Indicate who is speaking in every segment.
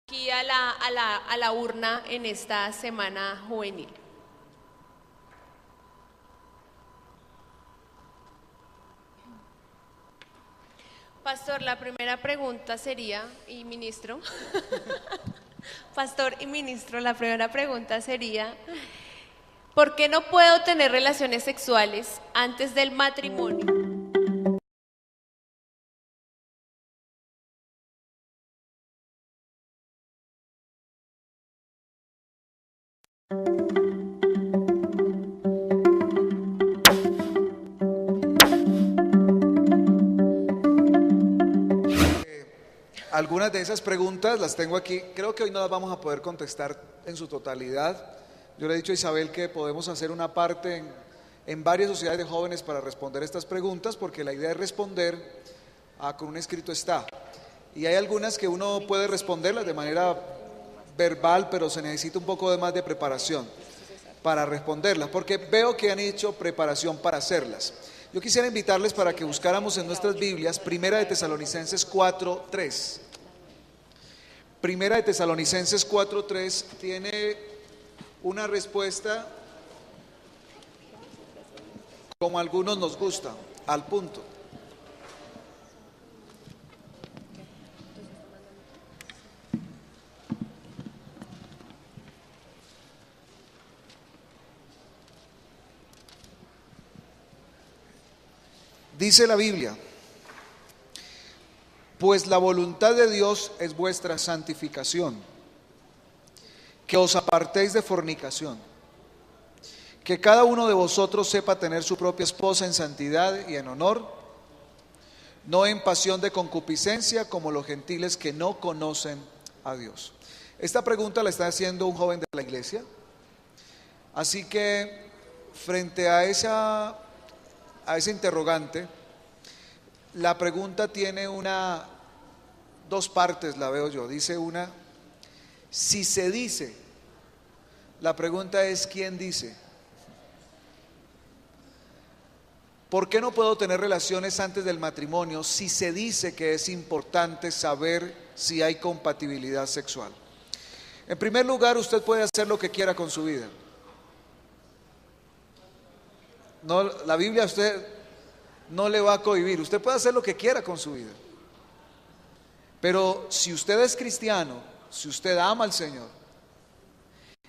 Speaker 1: aquí a la urna en esta semana juvenil. Pastor, la primera pregunta sería, y ministro, pastor y ministro, la primera pregunta sería, ¿por qué no puedo tener relaciones sexuales antes del matrimonio?
Speaker 2: Algunas de esas preguntas las tengo aquí. Creo que hoy no las vamos a poder contestar en su totalidad. Yo le he dicho a Isabel que podemos hacer una parte en varias sociedades de jóvenes para responder estas preguntas, porque la idea es responder con un escrito está. Y hay algunas que uno puede responderlas de manera verbal, pero se necesita un poco más de preparación para responderlas, porque veo que han hecho preparación para hacerlas. Yo quisiera invitarles para que buscáramos en nuestras Biblias Primera de Tesalonicenses 4:3. Primera de Tesalonicenses 4:3 tiene una respuesta como a algunos nos gusta, al punto. Dice la Biblia: pues la voluntad de Dios es vuestra santificación, que os apartéis de fornicación, que cada uno de vosotros sepa tener su propia esposa en santidad y en honor, no en pasión de concupiscencia como los gentiles que no conocen a Dios. Esta pregunta la está haciendo un joven de la iglesia, así que frente a ese interrogante, la pregunta tiene dos partes, la veo yo. Dice una, si se dice, la pregunta es ¿quién dice? ¿Por qué no puedo tener relaciones antes del matrimonio si se dice que es importante saber si hay compatibilidad sexual? En primer lugar, usted puede hacer lo que quiera con su vida. No, la Biblia a usted no le va a cohibir. Usted puede hacer lo que quiera con su vida. Pero si usted es cristiano, si usted ama al Señor,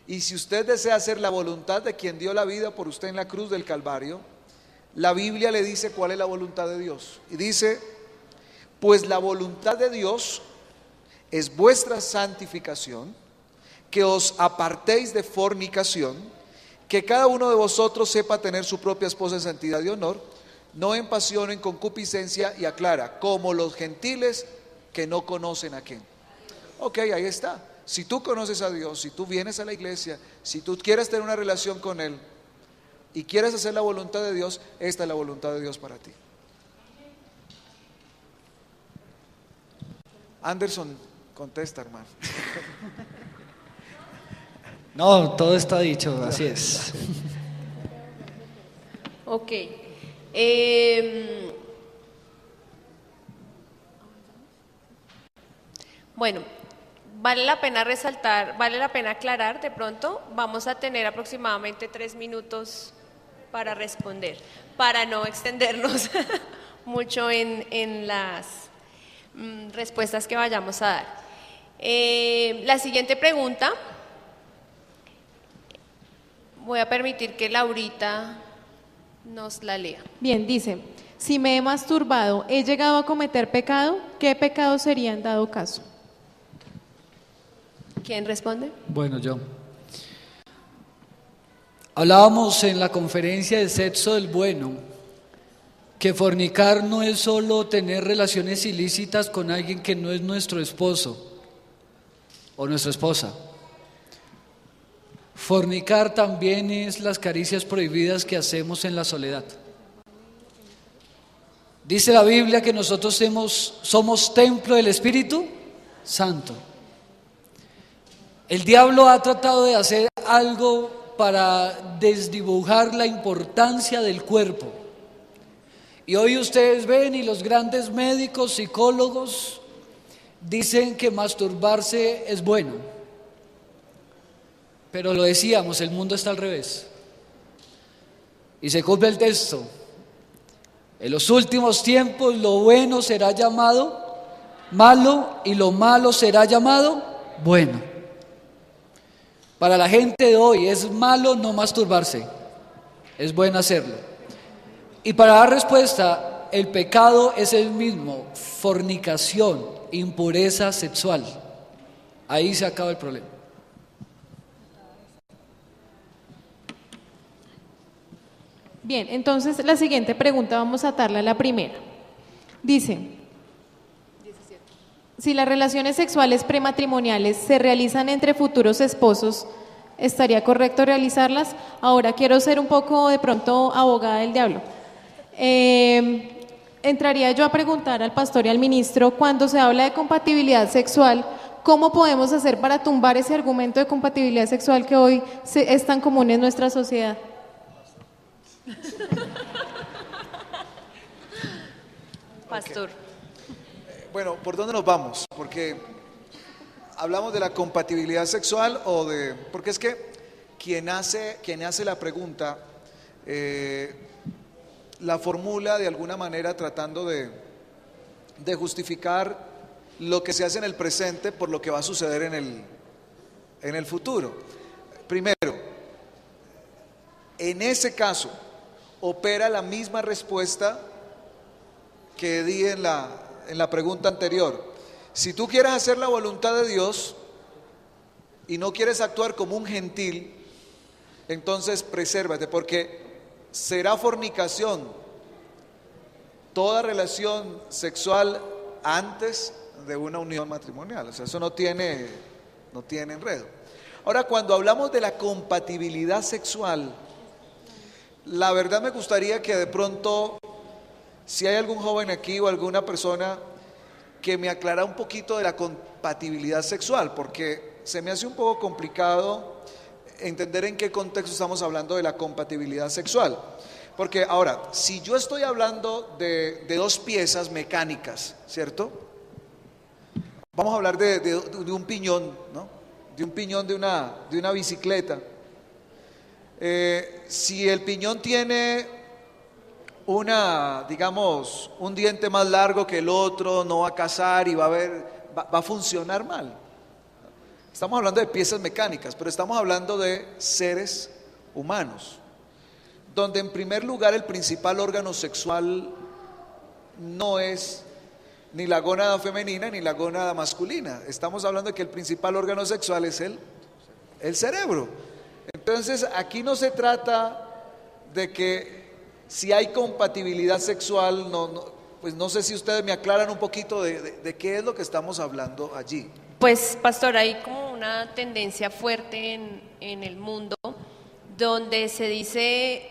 Speaker 2: y si usted desea hacer la voluntad de quien dio la vida por usted en la cruz del Calvario, la Biblia le dice cuál es la voluntad de Dios. Y dice, pues la voluntad de Dios es vuestra santificación, que os apartéis de fornicación, que cada uno de vosotros sepa tener su propia esposa en santidad y honor, no en pasión, en concupiscencia, y aclara, como los gentiles que no conocen a quién. Ok, ahí está. Si tú conoces a Dios, si tú vienes a la iglesia, si tú quieres tener una relación con Él y quieres hacer la voluntad de Dios, esta es la voluntad de Dios para ti. Anderson, contesta, hermano.
Speaker 3: No, todo está dicho, así es.
Speaker 1: Ok. Bueno, vale la pena resaltar, vale la pena aclarar, de pronto vamos a tener aproximadamente 3 minutos para responder, para no extendernos mucho en las respuestas que vayamos a dar. La siguiente pregunta, voy a permitir que Laurita nos la lea.
Speaker 4: Bien, dice, si me he masturbado, ¿he llegado a cometer pecado? ¿Qué pecado sería en dado caso?
Speaker 1: ¿Quién responde?
Speaker 3: Bueno, yo. Hablábamos en la conferencia de sexo del bueno que fornicar no es solo tener relaciones ilícitas con alguien que no es nuestro esposo o nuestra esposa. Fornicar también es las caricias prohibidas que hacemos en la soledad. Dice la Biblia que nosotros somos templo del Espíritu Santo. El diablo ha tratado de hacer algo para desdibujar la importancia del cuerpo. Y hoy ustedes ven y los grandes médicos, psicólogos, dicen que masturbarse es bueno, pero lo decíamos, el mundo está al revés. Y se cumple el texto. En los últimos tiempos lo bueno será llamado malo y lo malo será llamado bueno. Para la gente de hoy es malo no masturbarse, es bueno hacerlo. Y para dar respuesta, el pecado es el mismo: fornicación, impureza sexual. Ahí se acaba el problema.
Speaker 4: Bien, entonces la siguiente pregunta vamos a atarla a la primera. Dice, si las relaciones sexuales prematrimoniales se realizan entre futuros esposos, ¿estaría correcto realizarlas? Ahora quiero ser un poco de pronto abogada del diablo. Entraría yo a preguntar al pastor y al ministro, cuando se habla de compatibilidad sexual, ¿cómo podemos hacer para tumbar ese argumento de compatibilidad sexual que hoy es tan común en nuestra sociedad?
Speaker 1: Pastor.
Speaker 2: Bueno, ¿por dónde nos vamos? Porque hablamos de la compatibilidad sexual porque es que quien hace la pregunta la formula de alguna manera tratando de justificar lo que se hace en el presente por lo que va a suceder en el futuro. Primero, en ese caso opera la misma respuesta que di en la pregunta anterior. Si tú quieres hacer la voluntad de Dios y no quieres actuar como un gentil, entonces presérvate, porque será fornicación toda relación sexual antes de una unión matrimonial. O sea, eso no tiene enredo. Ahora, cuando hablamos de la compatibilidad sexual, la verdad me gustaría que de pronto, si hay algún joven aquí o alguna persona que me aclara un poquito de la compatibilidad sexual, porque se me hace un poco complicado entender en qué contexto estamos hablando de la compatibilidad sexual. Porque ahora, si yo estoy hablando de dos piezas mecánicas, ¿cierto? Vamos a hablar de un piñón, ¿no? De un piñón de una bicicleta. Si el piñón tiene digamos, un diente más largo que el otro, no va a casar y va a funcionar mal. Estamos hablando de piezas mecánicas, pero estamos hablando de seres humanos, donde en primer lugar el principal órgano sexual no es ni la gónada femenina ni la gónada masculina. Estamos hablando de que el principal órgano sexual es el cerebro. Entonces aquí no se trata de que si hay compatibilidad sexual, pues no sé si ustedes me aclaran un poquito de qué es lo que estamos hablando allí.
Speaker 1: Pues, pastor, hay como una tendencia fuerte en el mundo donde se dice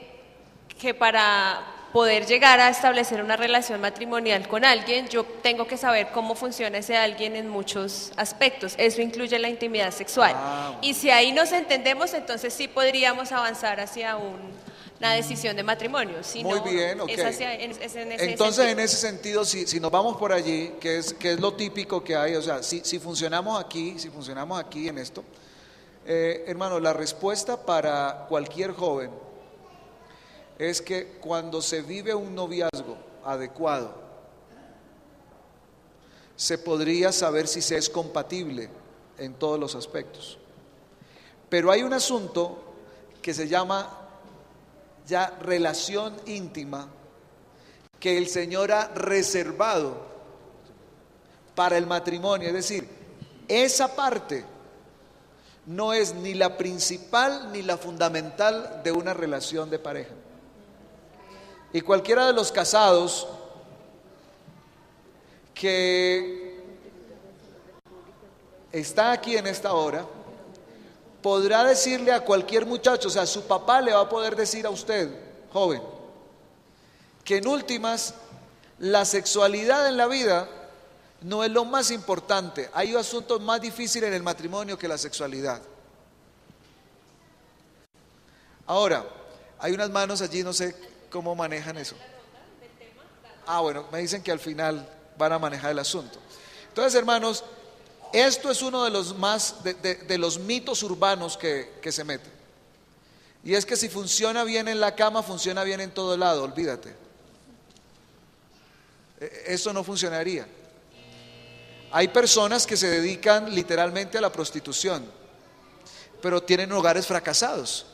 Speaker 1: que para poder llegar a establecer una relación matrimonial con alguien, yo tengo que saber cómo funciona ese alguien en muchos aspectos. Eso incluye la intimidad sexual. Y si ahí nos entendemos, entonces sí podríamos avanzar hacia una decisión de matrimonio. Si
Speaker 2: Muy
Speaker 1: no,
Speaker 2: bien, ok.
Speaker 1: es en ese
Speaker 2: Entonces,
Speaker 1: sentido.
Speaker 2: en ese sentido, si nos vamos por allí, que es lo típico que hay, o sea, si funcionamos aquí en esto, hermano, la respuesta para cualquier joven es que cuando se vive un noviazgo adecuado, se podría saber si se es compatible en todos los aspectos. Pero hay un asunto que se llama ya relación íntima, que el Señor ha reservado para el matrimonio. Es decir, esa parte no es ni la principal ni la fundamental de una relación de pareja. Y cualquiera de los casados que está aquí en esta hora podrá decirle a cualquier muchacho, o sea, su papá le va a poder decir a usted, joven, que en últimas la sexualidad en la vida no es lo más importante. Hay asuntos más difíciles en el matrimonio que la sexualidad. Ahora, hay unas manos allí, no sé cómo manejan eso. Bueno, me dicen que al final van a manejar el asunto. Entonces, hermanos, esto es uno de los más de los mitos urbanos que se meten. Y es que si funciona bien en la cama, funciona bien en todo lado, olvídate. Eso no funcionaría. Hay personas que se dedican literalmente a la prostitución, pero tienen hogares fracasados.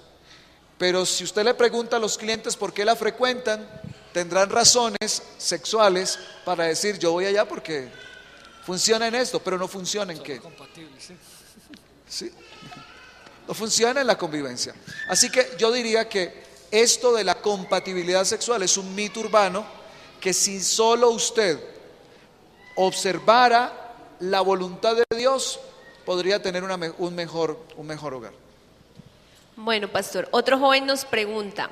Speaker 2: Pero si usted le pregunta a los clientes por qué la frecuentan, tendrán razones sexuales para decir: yo voy allá porque funciona en esto, pero no funciona en qué. ¿Sí? No funciona en la convivencia. Así que yo diría que esto de la compatibilidad sexual es un mito urbano que si solo usted observara la voluntad de Dios, podría tener un mejor hogar.
Speaker 1: Bueno, pastor, otro joven nos pregunta: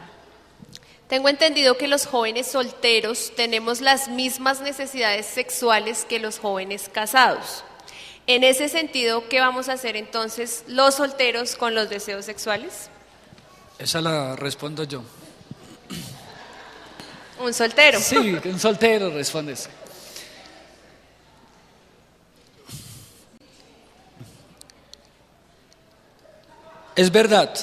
Speaker 1: tengo entendido que los jóvenes solteros tenemos las mismas necesidades sexuales que los jóvenes casados. En ese sentido, ¿qué vamos a hacer entonces los solteros con los deseos sexuales?
Speaker 3: Esa la respondo yo.
Speaker 1: Un soltero.
Speaker 3: Sí, un soltero responde eso. Es verdad.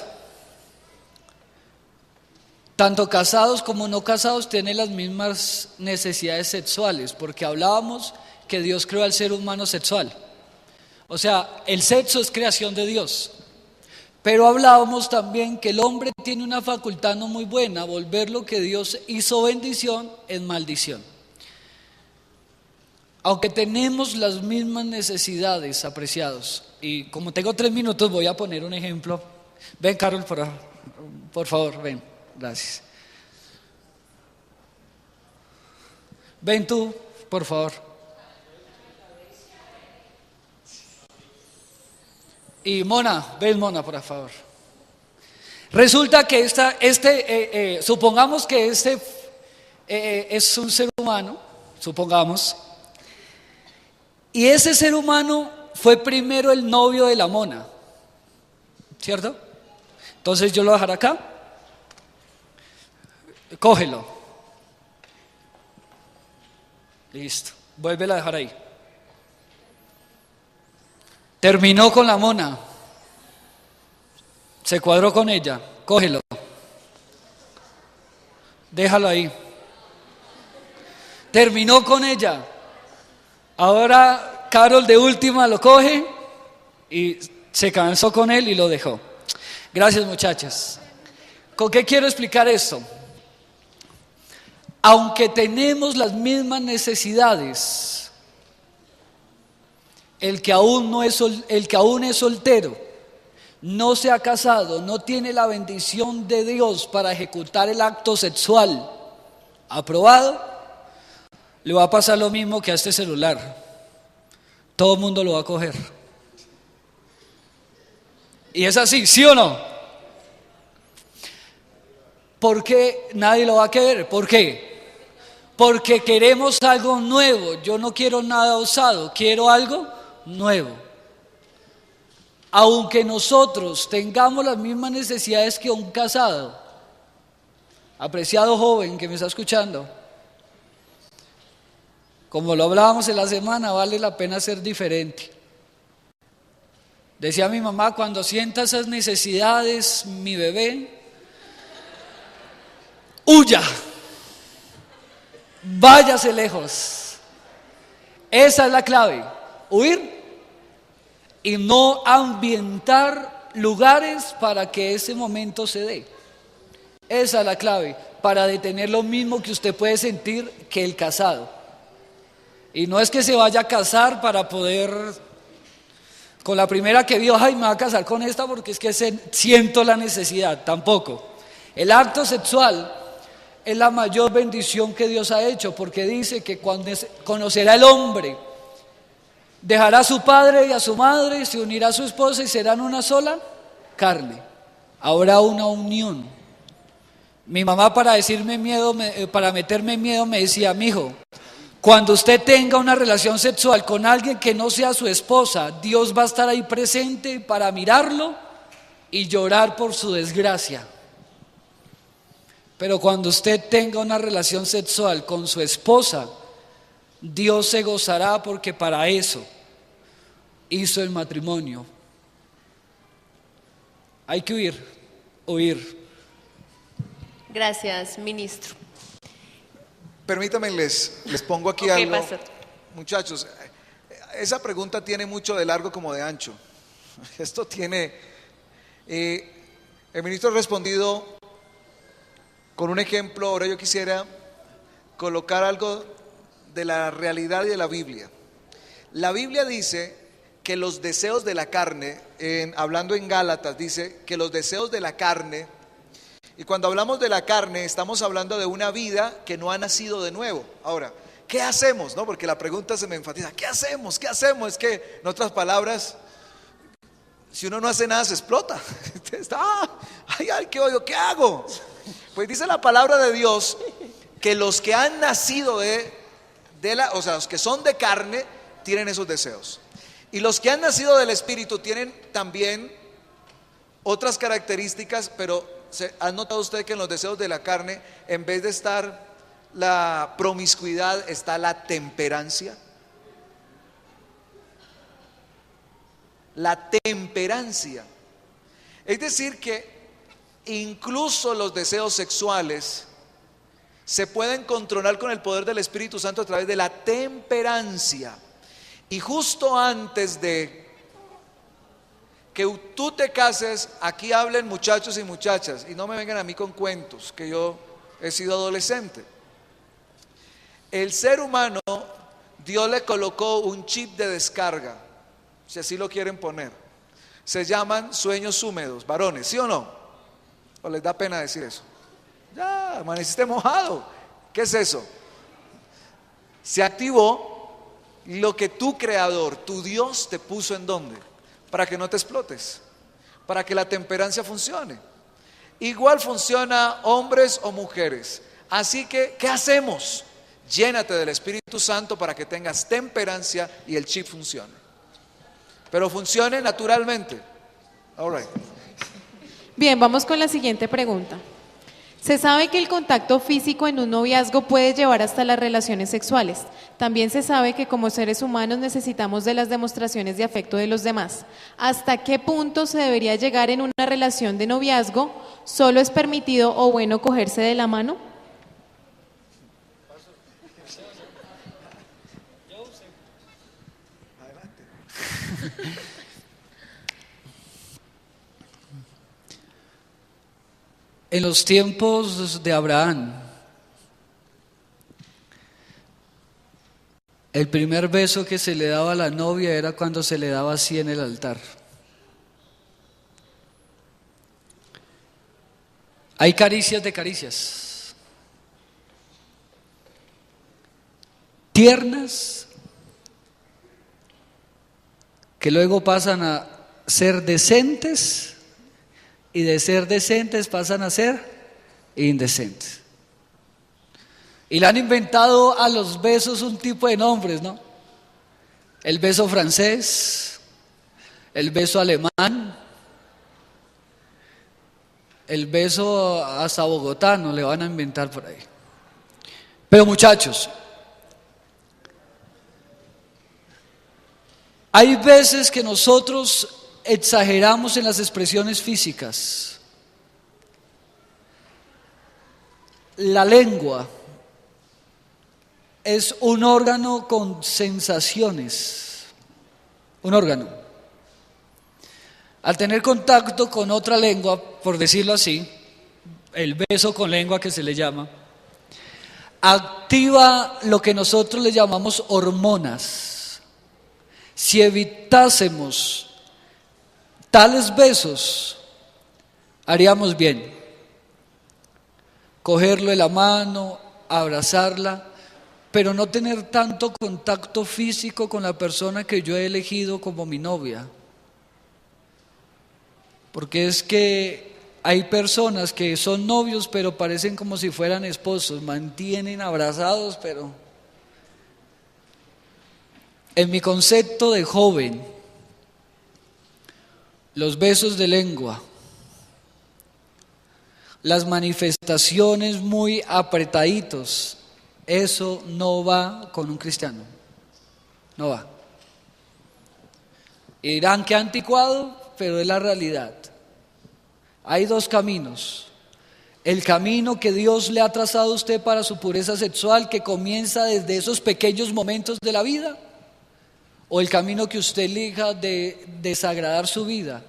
Speaker 3: Tanto casados como no casados tienen las mismas necesidades sexuales, porque hablábamos que Dios creó al ser humano sexual. O sea, el sexo es creación de Dios. Pero hablábamos también que el hombre tiene una facultad no muy buena: volver lo que Dios hizo bendición en maldición. Aunque tenemos las mismas necesidades, apreciados, y como tengo 3 minutos voy a poner un ejemplo. Ven, Carol, por favor, ven, gracias. Ven tú, por favor. Y Mona, ven Mona, por favor. Resulta que supongamos que es un ser humano, supongamos, y ese ser humano fue primero el novio de la Mona, ¿cierto? Entonces yo lo voy a dejar acá, cógelo, listo, vuélvela a dejar ahí. Terminó con la Mona, se cuadró con ella, cógelo, déjalo ahí. Terminó con ella, ahora Carol de última lo coge y se cansó con él y lo dejó. Gracias, muchachas. ¿Con qué quiero explicar esto? Aunque tenemos las mismas necesidades, el que aún es soltero, no se ha casado, no tiene la bendición de Dios para ejecutar el acto sexual aprobado, le va a pasar lo mismo que a este celular. Todo el mundo lo va a coger. Y es así, ¿sí o no? ¿Por qué nadie lo va a querer? ¿Por qué? Porque queremos algo nuevo. Yo no quiero nada usado, quiero algo nuevo. Aunque nosotros tengamos las mismas necesidades que un casado, apreciado joven que me está escuchando, como lo hablábamos en la semana, vale la pena ser diferente. Decía mi mamá: cuando sienta esas necesidades, mi bebé, huya, váyase lejos. Esa es la clave, huir y no ambientar lugares para que ese momento se dé. Esa es la clave, para detener lo mismo que usted puede sentir que el casado. Y no es que se vaya a casar para poder, con la primera que vio, ay, me voy a casar con esta porque es que siento la necesidad. Tampoco. El acto sexual es la mayor bendición que Dios ha hecho, porque dice que cuando conocerá el hombre, dejará a su padre y a su madre, se unirá a su esposa y serán una sola carne. Habrá una unión. Mi mamá, para meterme miedo, me decía: mijo, cuando usted tenga una relación sexual con alguien que no sea su esposa, Dios va a estar ahí presente para mirarlo y llorar por su desgracia. Pero cuando usted tenga una relación sexual con su esposa, Dios se gozará porque para eso hizo el matrimonio. Hay que huir.
Speaker 1: Gracias, ministro.
Speaker 2: Permítanme, les pongo aquí
Speaker 1: Ok,
Speaker 2: algo.
Speaker 1: pastor.
Speaker 2: Muchachos, esa pregunta tiene mucho de largo como de ancho. Esto tiene... el ministro ha respondido con un ejemplo. Ahora yo quisiera colocar algo de la realidad y de la Biblia. La Biblia dice que los deseos de la carne, hablando en Gálatas, dice que los deseos de la carne, y cuando hablamos de la carne estamos hablando de una vida que no ha nacido de nuevo. Ahora, ¿qué hacemos? ¿No? Porque la pregunta se me enfatiza, ¿qué hacemos? ¿Qué hacemos? Es que, en otras palabras, si uno no hace nada se explota. Ay, qué odio, ¿qué hago? Pues dice la palabra de Dios que los que han nacido o sea, los que son de carne tienen esos deseos. Y los que han nacido del Espíritu tienen también otras características, pero ¿han notado usted que en los deseos de la carne, en vez de estar la promiscuidad, está la temperancia? La temperancia. Es decir que incluso los deseos sexuales se pueden controlar con el poder del Espíritu Santo a través de la temperancia. Y justo antes de que tú te cases, aquí hablen muchachos y muchachas, y no me vengan a mí con cuentos, que yo he sido adolescente. El ser humano, Dios le colocó un chip de descarga, si así lo quieren poner. Se llaman sueños húmedos, varones, ¿sí o no? ¿O les da pena decir eso? Ya, amaneciste mojado. ¿Qué es eso? Se activó lo que tu creador, tu Dios, te puso en dónde, para que no te explotes, para que la temperancia funcione. Igual funciona hombres o mujeres. Así que, ¿qué hacemos? Llénate del Espíritu Santo para que tengas temperancia y el chip funcione. Pero funcione naturalmente. All right.
Speaker 4: Bien, vamos con la siguiente pregunta. Se sabe que el contacto físico en un noviazgo puede llevar hasta las relaciones sexuales. También se sabe que como seres humanos necesitamos de las demostraciones de afecto de los demás. ¿Hasta qué punto se debería llegar en una relación de noviazgo? ¿Solo es permitido o bueno cogerse de la mano?
Speaker 3: En los tiempos de Abraham, el primer beso que se le daba a la novia era cuando se le daba así en el altar. Hay caricias de caricias, tiernas, que luego pasan a ser decentes, y de ser decentes pasan a ser indecentes. Y le han inventado a los besos un tipo de nombres, ¿no? El beso francés, el beso alemán, el beso hasta bogotano le van a inventar por ahí. Pero muchachos, hay veces que nosotros exageramos en las expresiones físicas. La lengua es un órgano con sensaciones, un órgano. Al tener contacto con otra lengua, por decirlo así, el beso con lengua que se le llama, activa lo que nosotros le llamamos hormonas. Si evitásemos tales besos, haríamos bien. Cogerlo de la mano, abrazarla, pero no tener tanto contacto físico con la persona que yo he elegido como mi novia. Porque es que hay personas que son novios, pero parecen como si fueran esposos, mantienen abrazados, pero en mi concepto de joven, los besos de lengua, las manifestaciones muy apretaditos Eso no va con un cristiano. No va. Y dirán que anticuado, pero es la realidad. Hay dos caminos. El camino que Dios le ha trazado a usted para su pureza sexual, que comienza desde esos pequeños momentos de la vida, o el camino que usted elija de desagradar su vida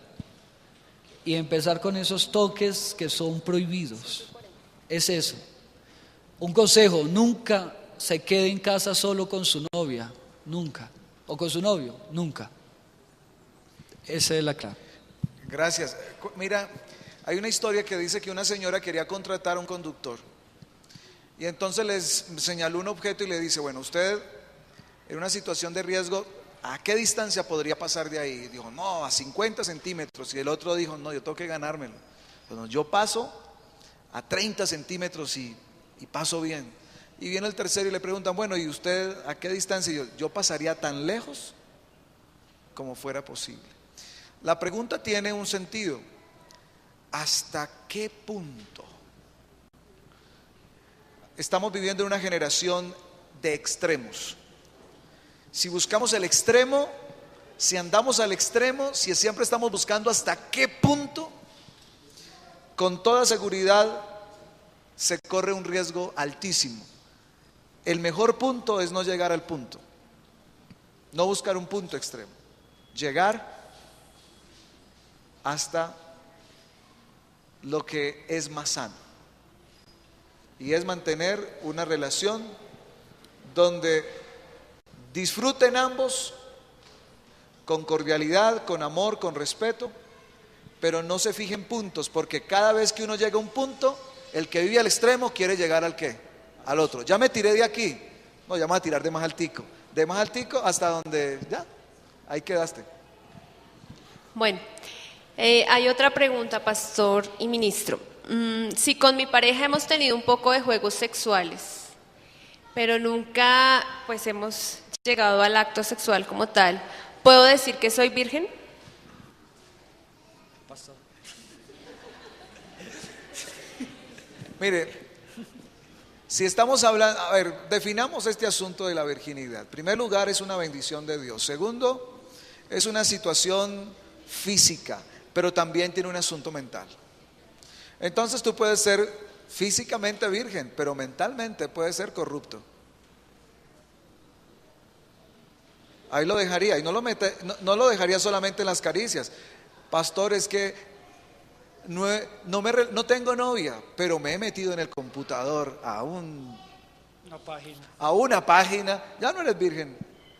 Speaker 3: y empezar con esos toques que son prohibidos. Es eso. Un consejo: nunca se quede en casa solo con su novia, nunca, o con su novio, nunca. Esa es la clave.
Speaker 2: Gracias. Mira, hay una historia que dice que una señora quería contratar a un conductor y entonces les señaló un objeto y le dice: bueno, usted en una situación de riesgo, ¿a qué distancia podría pasar de ahí? Dijo: no, a 50 centímetros. Y el otro dijo: no, yo tengo que ganármelo. Bueno, yo paso a 30 centímetros y paso bien. Y viene el tercero y le preguntan: bueno, ¿y usted a qué distancia? Y yo pasaría tan lejos como fuera posible. La pregunta tiene un sentido: ¿hasta qué punto? Estamos viviendo en una generación de extremos. Si buscamos el extremo, si andamos al extremo, si siempre estamos buscando hasta qué punto, con toda seguridad se corre un riesgo altísimo. El mejor punto es no llegar al punto, no buscar un punto extremo, llegar hasta lo que es más sano, y es mantener una relación donde disfruten ambos con cordialidad, con amor, con respeto, pero no se fijen puntos, porque cada vez que uno llega a un punto, el que vive al extremo quiere llegar al ¿qué? Al otro. Ya me tiré de aquí, no, ya me voy a tirar de más altico hasta donde ya, ahí quedaste.
Speaker 1: Bueno, hay otra pregunta, pastor y ministro. Si con mi pareja hemos tenido un poco de juegos sexuales, pero nunca pues hemos llegado al acto sexual como tal, ¿puedo decir que soy virgen?
Speaker 2: Mire, si estamos hablando, a ver, definamos este asunto de la virginidad. En primer lugar, es una bendición de Dios. Segundo, es una situación física, pero también tiene un asunto mental. Entonces tú puedes ser físicamente virgen, pero mentalmente puedes ser corrupto. Ahí lo dejaría, y no lo dejaría solamente en las caricias. Pastor, es que no tengo novia, pero me he metido en el computador a una página. Ya no eres virgen,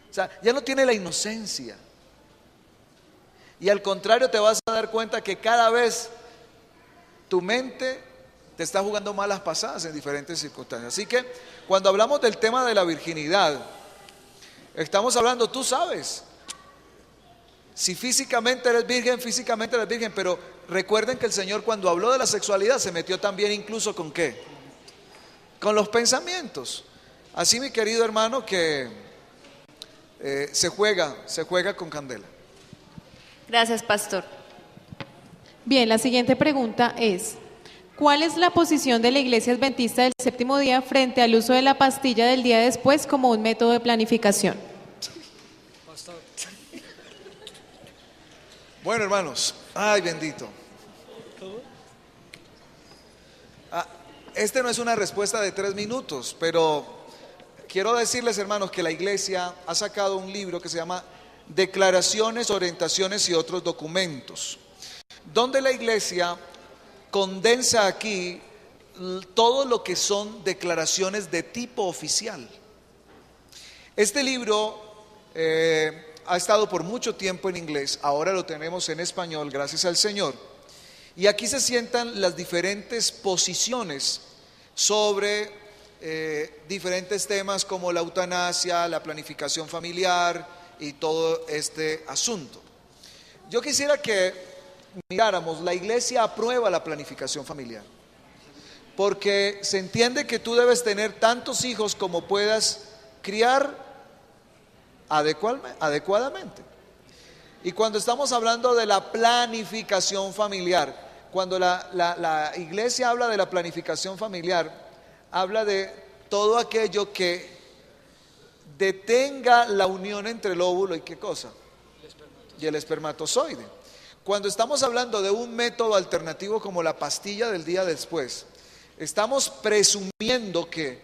Speaker 2: o sea, ya no tiene la inocencia. Y al contrario, te vas a dar cuenta que cada vez tu mente te está jugando malas pasadas en diferentes circunstancias. Así que cuando hablamos del tema de la virginidad, estamos hablando, tú sabes, si físicamente eres virgen, pero recuerden que el Señor, cuando habló de la sexualidad, se metió también incluso con ¿qué? Con los pensamientos. Así, mi querido hermano, que se juega con candela.
Speaker 1: Gracias, pastor.
Speaker 4: Bien, la siguiente pregunta es: ¿cuál es la posición de la Iglesia Adventista del Séptimo Día frente al uso de la pastilla del día después como un método de planificación?
Speaker 2: Bueno, hermanos, ay bendito. Este no es una respuesta de 3 minutos, pero quiero decirles, hermanos, que la iglesia ha sacado un libro que se llama Declaraciones, Orientaciones y otros documentos, donde la iglesia condensa aquí todo lo que son declaraciones de tipo oficial. Este libro ha estado por mucho tiempo en inglés, ahora lo tenemos en español, gracias al Señor. Y aquí se sientan las diferentes posiciones sobre diferentes temas como la eutanasia, la planificación familiar y todo este asunto. Yo quisiera que miráramos, la iglesia aprueba la planificación familiar, porque se entiende que tú debes tener tantos hijos como puedas criar adecuadamente. Y cuando estamos hablando de la planificación familiar, cuando la iglesia habla de la planificación familiar, habla de todo aquello que detenga la unión entre el óvulo y ¿qué cosa? Y el espermatozoide. Cuando estamos hablando de un método alternativo como la pastilla del día después, estamos presumiendo que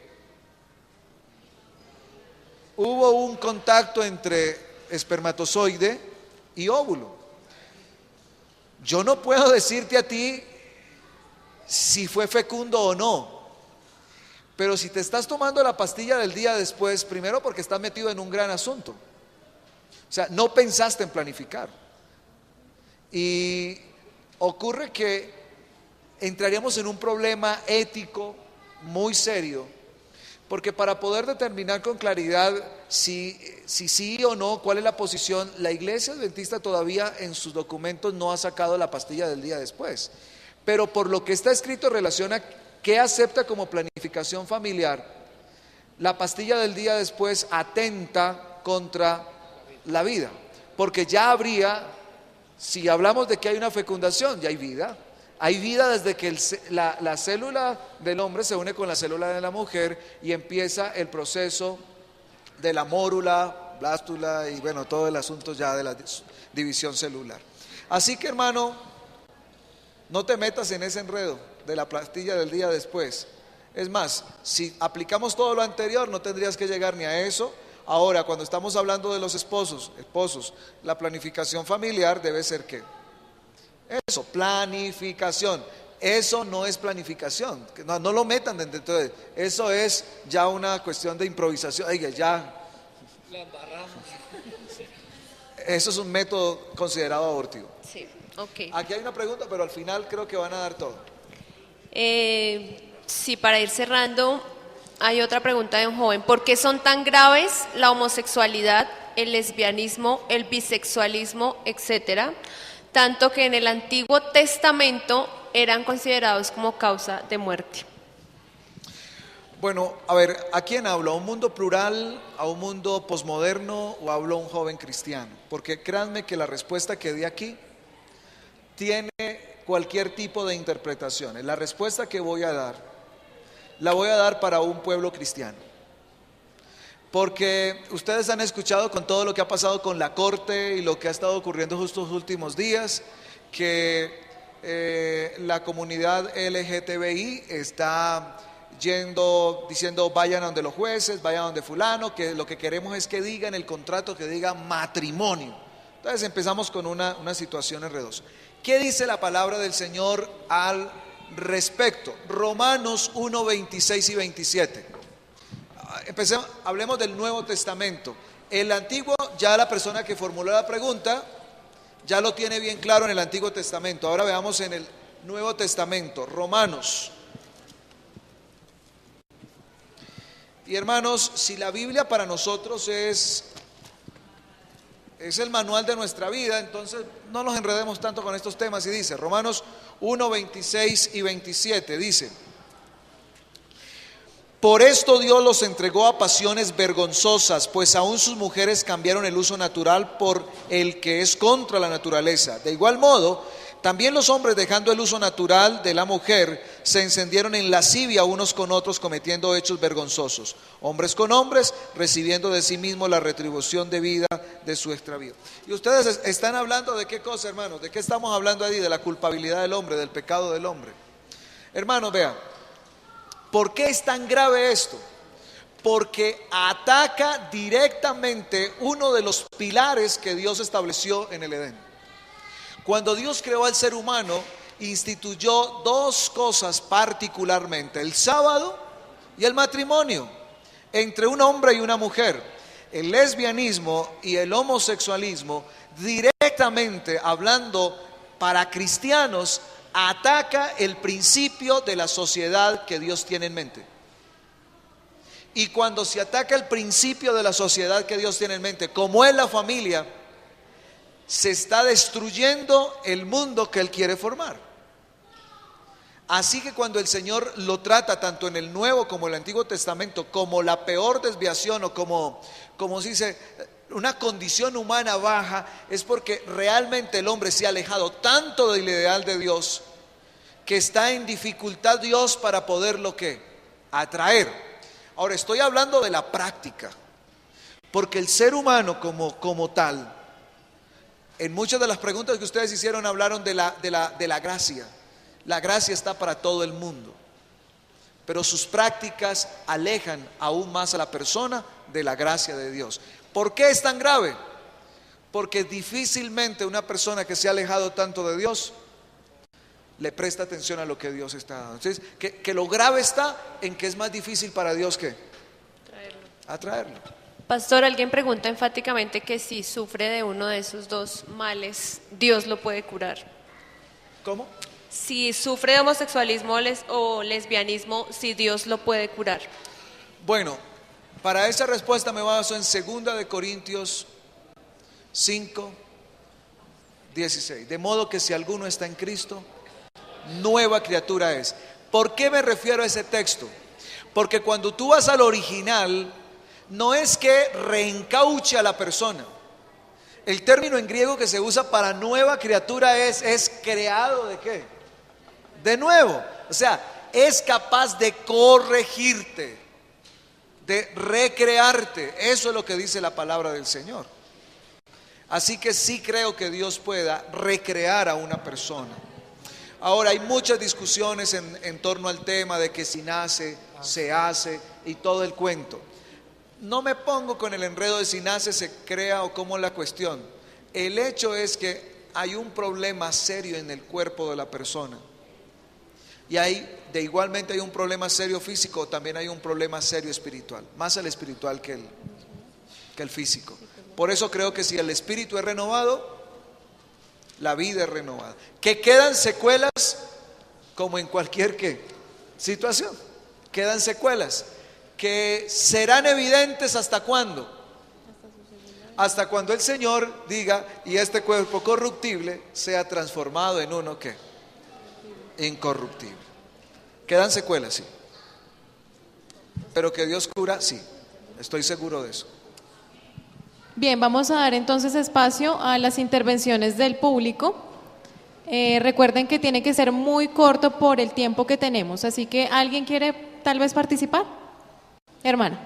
Speaker 2: hubo un contacto entre espermatozoide y óvulo. Yo no puedo decirte a ti si fue fecundo o no, pero si te estás tomando la pastilla del día después, primero porque estás metido en un gran asunto. O sea, no pensaste en planificar. Y ocurre que entraríamos en un problema ético muy serio, porque para poder determinar con claridad si sí o no, cuál es la posición, la Iglesia Adventista todavía en sus documentos no ha sacado la pastilla del día después. Pero por lo que está escrito relaciona qué acepta como planificación familiar. La pastilla del día después atenta contra la vida, porque ya habría, si hablamos de que hay una fecundación, ya hay vida. Hay vida desde que la célula del hombre se une con la célula de la mujer y empieza el proceso de la mórula, blástula y bueno, todo el asunto ya de la división celular. Así que, hermano, no te metas en ese enredo de la pastilla del día después. Es más, si aplicamos todo lo anterior, no tendrías que llegar ni a eso. Ahora, cuando estamos hablando de los esposos, la planificación familiar debe ser ¿qué? Eso, planificación. Eso no es planificación. No lo metan dentro de eso, es ya una cuestión de improvisación. Oiga, ya. La embarramos. Eso es un método considerado abortivo.
Speaker 1: Sí, ok.
Speaker 2: Aquí hay una pregunta, pero al final creo que van a dar todo.
Speaker 1: Sí, para ir cerrando, hay otra pregunta de un joven. ¿Por qué son tan graves la homosexualidad, el lesbianismo, el bisexualismo, etcétera? Tanto que en el Antiguo Testamento eran considerados como causa de muerte.
Speaker 2: Bueno, a ver, ¿a quién hablo? ¿A un mundo plural, a un mundo posmoderno o hablo a un joven cristiano? Porque créanme que la respuesta que di aquí tiene cualquier tipo de interpretaciones. La respuesta que voy a dar, la voy a dar para un pueblo cristiano. Porque ustedes han escuchado con todo lo que ha pasado con la corte y lo que ha estado ocurriendo estos últimos días, que la comunidad LGTBI está diciendo vayan a donde los jueces, vayan a donde fulano, que lo que queremos es que diga en el contrato, que diga matrimonio. Entonces empezamos con una situación enredosa. ¿Qué dice la palabra del Señor al respecto? Romanos 1, 26 y 27. Hablemos del Nuevo Testamento. El Antiguo, ya la persona que formuló la pregunta ya lo tiene bien claro en el Antiguo Testamento. Ahora veamos en el Nuevo Testamento, Romanos. Y hermanos, si la Biblia para nosotros es el manual de nuestra vida, entonces no nos enredemos tanto con estos temas. Y dice, Romanos 1, 26 y 27, dice: por esto Dios los entregó a pasiones vergonzosas, pues aún sus mujeres cambiaron el uso natural por el que es contra la naturaleza. De igual modo, también los hombres, dejando el uso natural de la mujer, se encendieron en lascivia unos con otros, cometiendo hechos vergonzosos. Hombres con hombres, recibiendo de sí mismos la retribución debida de su extravío. Y ustedes están hablando de qué cosa, hermanos, de qué estamos hablando ahí, de la culpabilidad del hombre, del pecado del hombre. Hermanos, vean, ¿por qué es tan grave esto? Porque ataca directamente uno de los pilares que Dios estableció en el Edén. Cuando Dios creó al ser humano, instituyó dos cosas particularmente: el sábado y el matrimonio entre un hombre y una mujer. El lesbianismo y el homosexualismo, directamente hablando para cristianos, ataca el principio de la sociedad que Dios tiene en mente. Y cuando se ataca el principio de la sociedad que Dios tiene en mente, como es la familia, se está destruyendo el mundo que Él quiere formar. Así que cuando el Señor lo trata tanto en el Nuevo como en el Antiguo Testamento como la peor desviación, o como se dice, una condición humana baja, es porque realmente el hombre se ha alejado tanto del ideal de Dios que está en dificultad Dios para poderlo ¿qué? Atraer. Ahora estoy hablando de la práctica, porque el ser humano como tal, en muchas de las preguntas que ustedes hicieron hablaron de la gracia. La gracia está para todo el mundo, pero sus prácticas alejan aún más a la persona de la gracia de Dios. ¿Por qué es tan grave? Porque difícilmente una persona que se ha alejado tanto de Dios le presta atención a lo que Dios está dando. Entonces, que lo grave está en que es más difícil para Dios que atraerlo.
Speaker 1: Pastor, alguien pregunta enfáticamente que si sufre de uno de esos dos males, Dios lo puede curar.
Speaker 2: ¿Cómo?
Speaker 1: Si sufre de homosexualismo o lesbianismo, si Dios lo puede curar.
Speaker 2: Bueno, para esa respuesta me baso en 2 de Corintios 5, 16. De modo que si alguno está en Cristo, nueva criatura es. ¿Por qué me refiero a ese texto? Porque cuando tú vas al original, no es que reencauche a la persona. El término en griego que se usa para nueva criatura es creado ¿de qué? De nuevo. O sea, es capaz de corregirte, de recrearte. Eso es lo que dice la palabra del Señor. Así que sí creo que Dios pueda recrear a una persona. Ahora hay muchas discusiones en torno al tema de que si nace, se hace y todo el cuento. No me pongo con el enredo de si nace, se crea o cómo es la cuestión. El hecho es que hay un problema serio en el cuerpo de la persona. Y igualmente hay un problema serio físico, también hay un problema serio espiritual. Más el espiritual que el físico. Por eso creo que si el espíritu es renovado, la vida es renovada. Que quedan secuelas como en cualquier situación. Quedan secuelas que serán evidentes ¿hasta cuándo? Hasta cuando el Señor diga y este cuerpo corruptible sea transformado en uno ¿qué? Incorruptible. Quedan secuelas, sí. Pero que Dios cura, sí. Estoy seguro de eso.
Speaker 4: Bien, vamos a dar entonces espacio a las intervenciones del público. Recuerden que tiene que ser muy corto por el tiempo que tenemos, así que ¿alguien quiere tal vez participar? Hermana.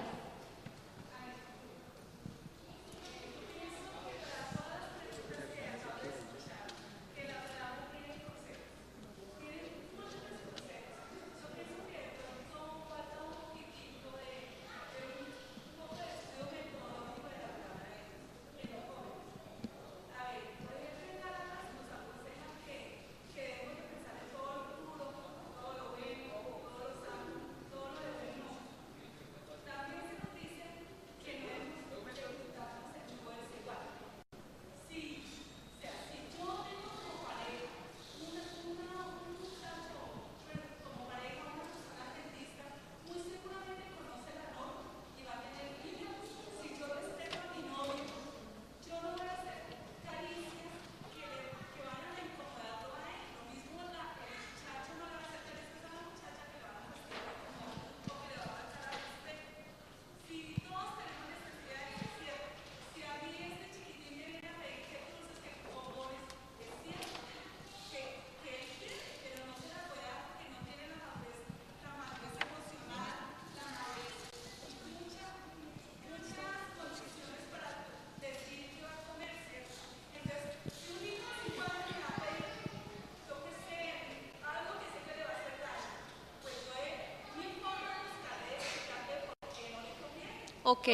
Speaker 1: Ok.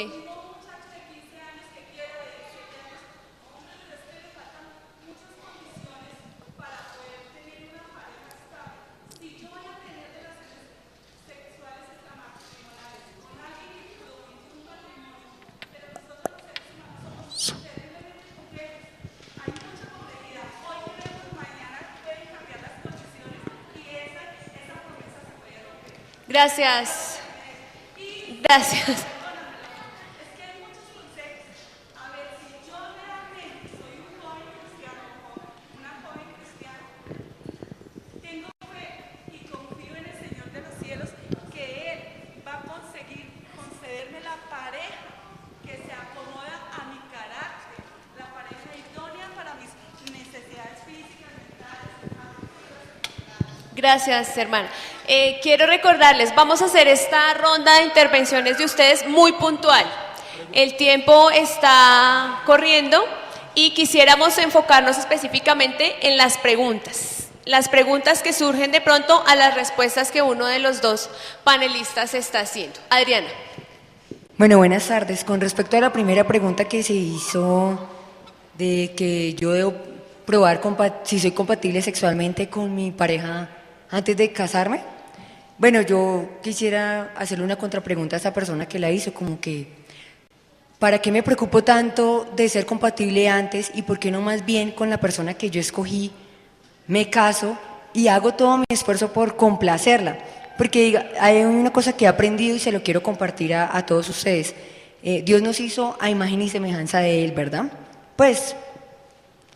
Speaker 1: Gracias. Gracias. Gracias, hermana. Quiero recordarles, vamos a hacer esta ronda de intervenciones de ustedes muy puntual. El tiempo está corriendo y quisiéramos enfocarnos específicamente en las preguntas que surgen de pronto a las respuestas que uno de los dos panelistas está haciendo. Adriana.
Speaker 5: Bueno, buenas tardes. Con respecto a la primera pregunta que se hizo de que yo debo probar si soy compatible sexualmente con mi pareja antes de casarme, bueno, yo quisiera hacerle una contrapregunta a esa persona que la hizo, como que, ¿para qué me preocupo tanto de ser compatible antes y por qué no más bien con la persona que yo escogí me caso y hago todo mi esfuerzo por complacerla? Porque hay una cosa que he aprendido y se lo quiero compartir a todos ustedes. Dios nos hizo a imagen y semejanza de Él, ¿verdad? Pues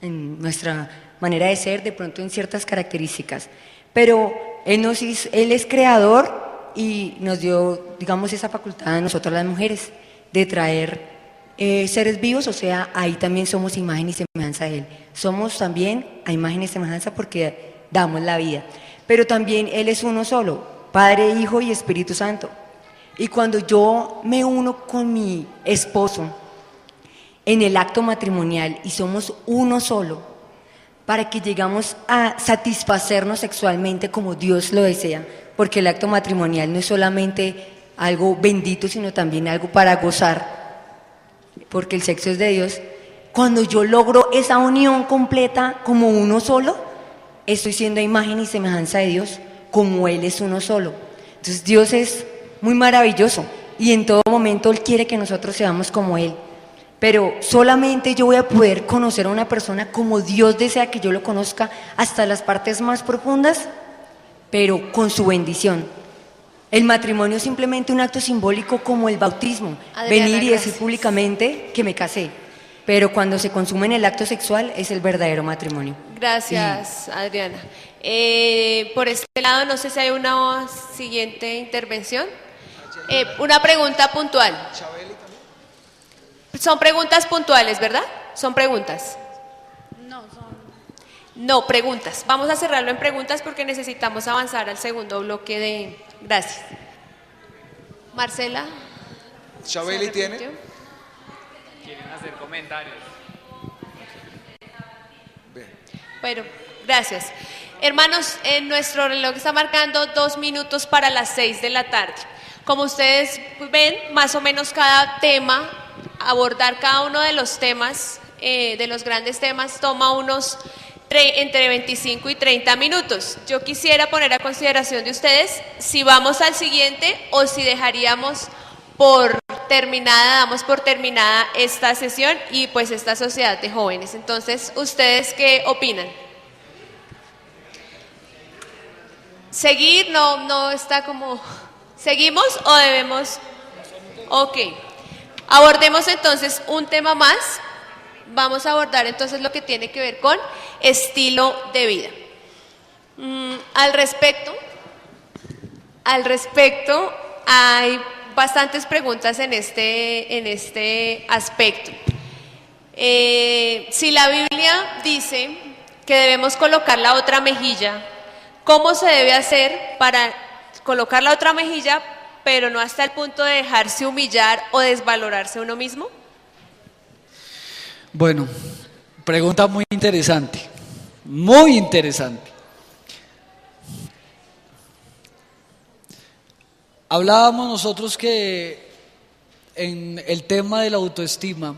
Speaker 5: en nuestra manera de ser, de pronto en ciertas características. Pero Él es creador y nos dio, digamos, esa facultad a nosotros las mujeres de traer seres vivos, o sea, ahí también somos imagen y semejanza de Él. Somos también a imagen y semejanza porque damos la vida. Pero también Él es uno solo, Padre, Hijo y Espíritu Santo. Y cuando yo me uno con mi esposo en el acto matrimonial y somos uno solo, para que llegamos a satisfacernos sexualmente como Dios lo desea, porque el acto matrimonial no es solamente algo bendito, sino también algo para gozar, porque el sexo es de Dios. Cuando yo logro esa unión completa como uno solo, estoy siendo a imagen y semejanza de Dios, como Él es uno solo. Entonces Dios es muy maravilloso y en todo momento Él quiere que nosotros seamos como Él. Pero solamente yo voy a poder conocer a una persona como Dios desea que yo lo conozca hasta las partes más profundas, pero con su bendición. El matrimonio es simplemente un acto simbólico como el bautismo,
Speaker 1: Adriana,
Speaker 5: venir y decir
Speaker 1: gracias.
Speaker 5: públicamente que me casé. Pero cuando se consume en el acto sexual es el verdadero matrimonio.
Speaker 1: Gracias, Adriana. Por este lado, no sé si hay una siguiente intervención. Una pregunta puntual. Son preguntas puntuales, ¿verdad? Son preguntas. No, preguntas. Vamos a cerrarlo en preguntas porque necesitamos avanzar al segundo bloque de... Gracias. Marcela.
Speaker 2: Chabeli
Speaker 1: ¿se
Speaker 2: tiene.
Speaker 1: repitió?
Speaker 6: Quieren hacer comentarios.
Speaker 2: Bien.
Speaker 1: Bueno, gracias. Hermanos, en nuestro reloj está marcando 2 minutos para las 6 de la tarde. Como ustedes ven, más o menos cada tema, abordar cada uno de los temas, de los grandes temas, toma unos entre 25 y 30 minutos. Yo quisiera poner a consideración de ustedes si vamos al siguiente o si dejaríamos damos por terminada esta sesión y pues esta sociedad de jóvenes. Entonces, ¿ustedes qué opinan? ¿Seguir? No está como... ¿Seguimos o debemos? Ok. Abordemos entonces un tema más. Vamos a abordar entonces lo que tiene que ver con estilo de vida. Al respecto, hay bastantes preguntas en este aspecto. Si la Biblia dice que debemos colocar la otra mejilla, ¿cómo se debe hacer para colocar la otra mejilla, pero no hasta el punto de dejarse humillar o desvalorarse uno mismo?
Speaker 3: Bueno, pregunta muy interesante, muy interesante. Hablábamos nosotros que en el tema de la autoestima,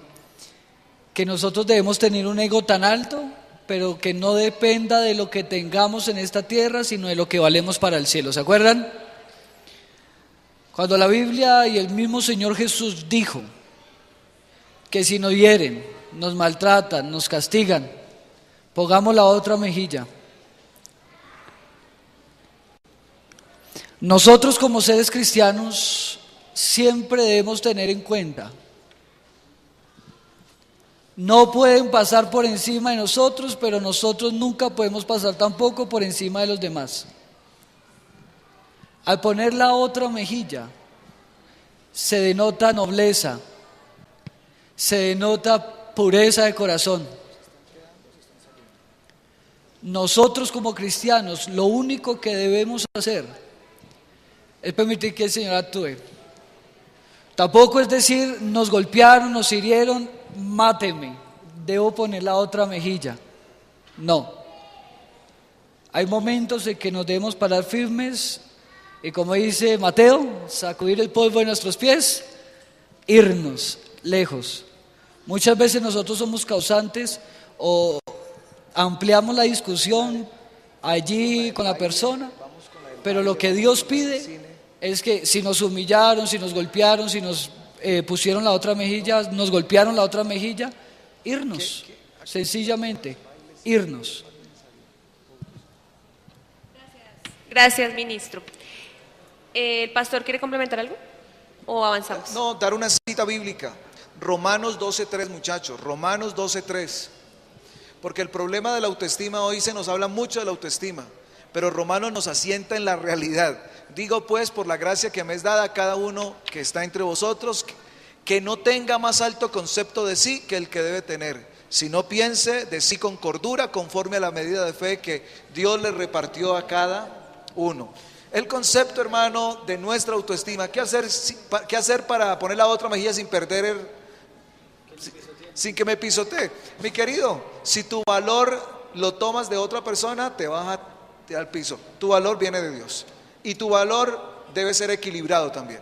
Speaker 3: que nosotros debemos tener un ego tan alto, pero que no dependa de lo que tengamos en esta tierra, sino de lo que valemos para el cielo. ¿Se acuerdan? Cuando la Biblia y el mismo Señor Jesús dijo que si nos hieren, nos maltratan, nos castigan, pongamos la otra mejilla. Nosotros como seres cristianos siempre debemos tener en cuenta, no pueden pasar por encima de nosotros, pero nosotros nunca podemos pasar tampoco por encima de los demás. Al poner la otra mejilla, se denota nobleza, se denota pureza de corazón. Nosotros como cristianos, lo único que debemos hacer es permitir que el Señor actúe. Tampoco es decir, nos golpearon, nos hirieron, máteme, debo poner la otra mejilla. No. Hay momentos en que nos debemos parar firmes y, como dice Mateo, sacudir el polvo de nuestros pies, irnos lejos. Muchas veces nosotros somos causantes o ampliamos la discusión allí con la persona, pero lo que Dios pide es que si nos humillaron, si nos golpearon, si nos pusieron la otra mejilla, nos golpearon la otra mejilla, irnos, sencillamente, irnos.
Speaker 1: Gracias, ministro. ¿El pastor quiere complementar algo o avanzamos?
Speaker 2: No, dar una cita bíblica. Romanos 12:3, muchachos, Romanos 12:3. Porque el problema de la autoestima, hoy se nos habla mucho de la autoestima, pero Romanos nos asienta en la realidad. Digo pues, por la gracia que me es dada a cada uno que está entre vosotros, que no tenga más alto concepto de sí que el que debe tener, sino piense de sí con cordura, conforme a la medida de fe que Dios le repartió a cada uno. El concepto, hermano, de nuestra autoestima, ¿qué hacer para poner la otra mejilla sin perder sin que me pisotee? Mi querido, si tu valor lo tomas de otra persona, te vas al piso. Tu valor viene de Dios y tu valor debe ser equilibrado también.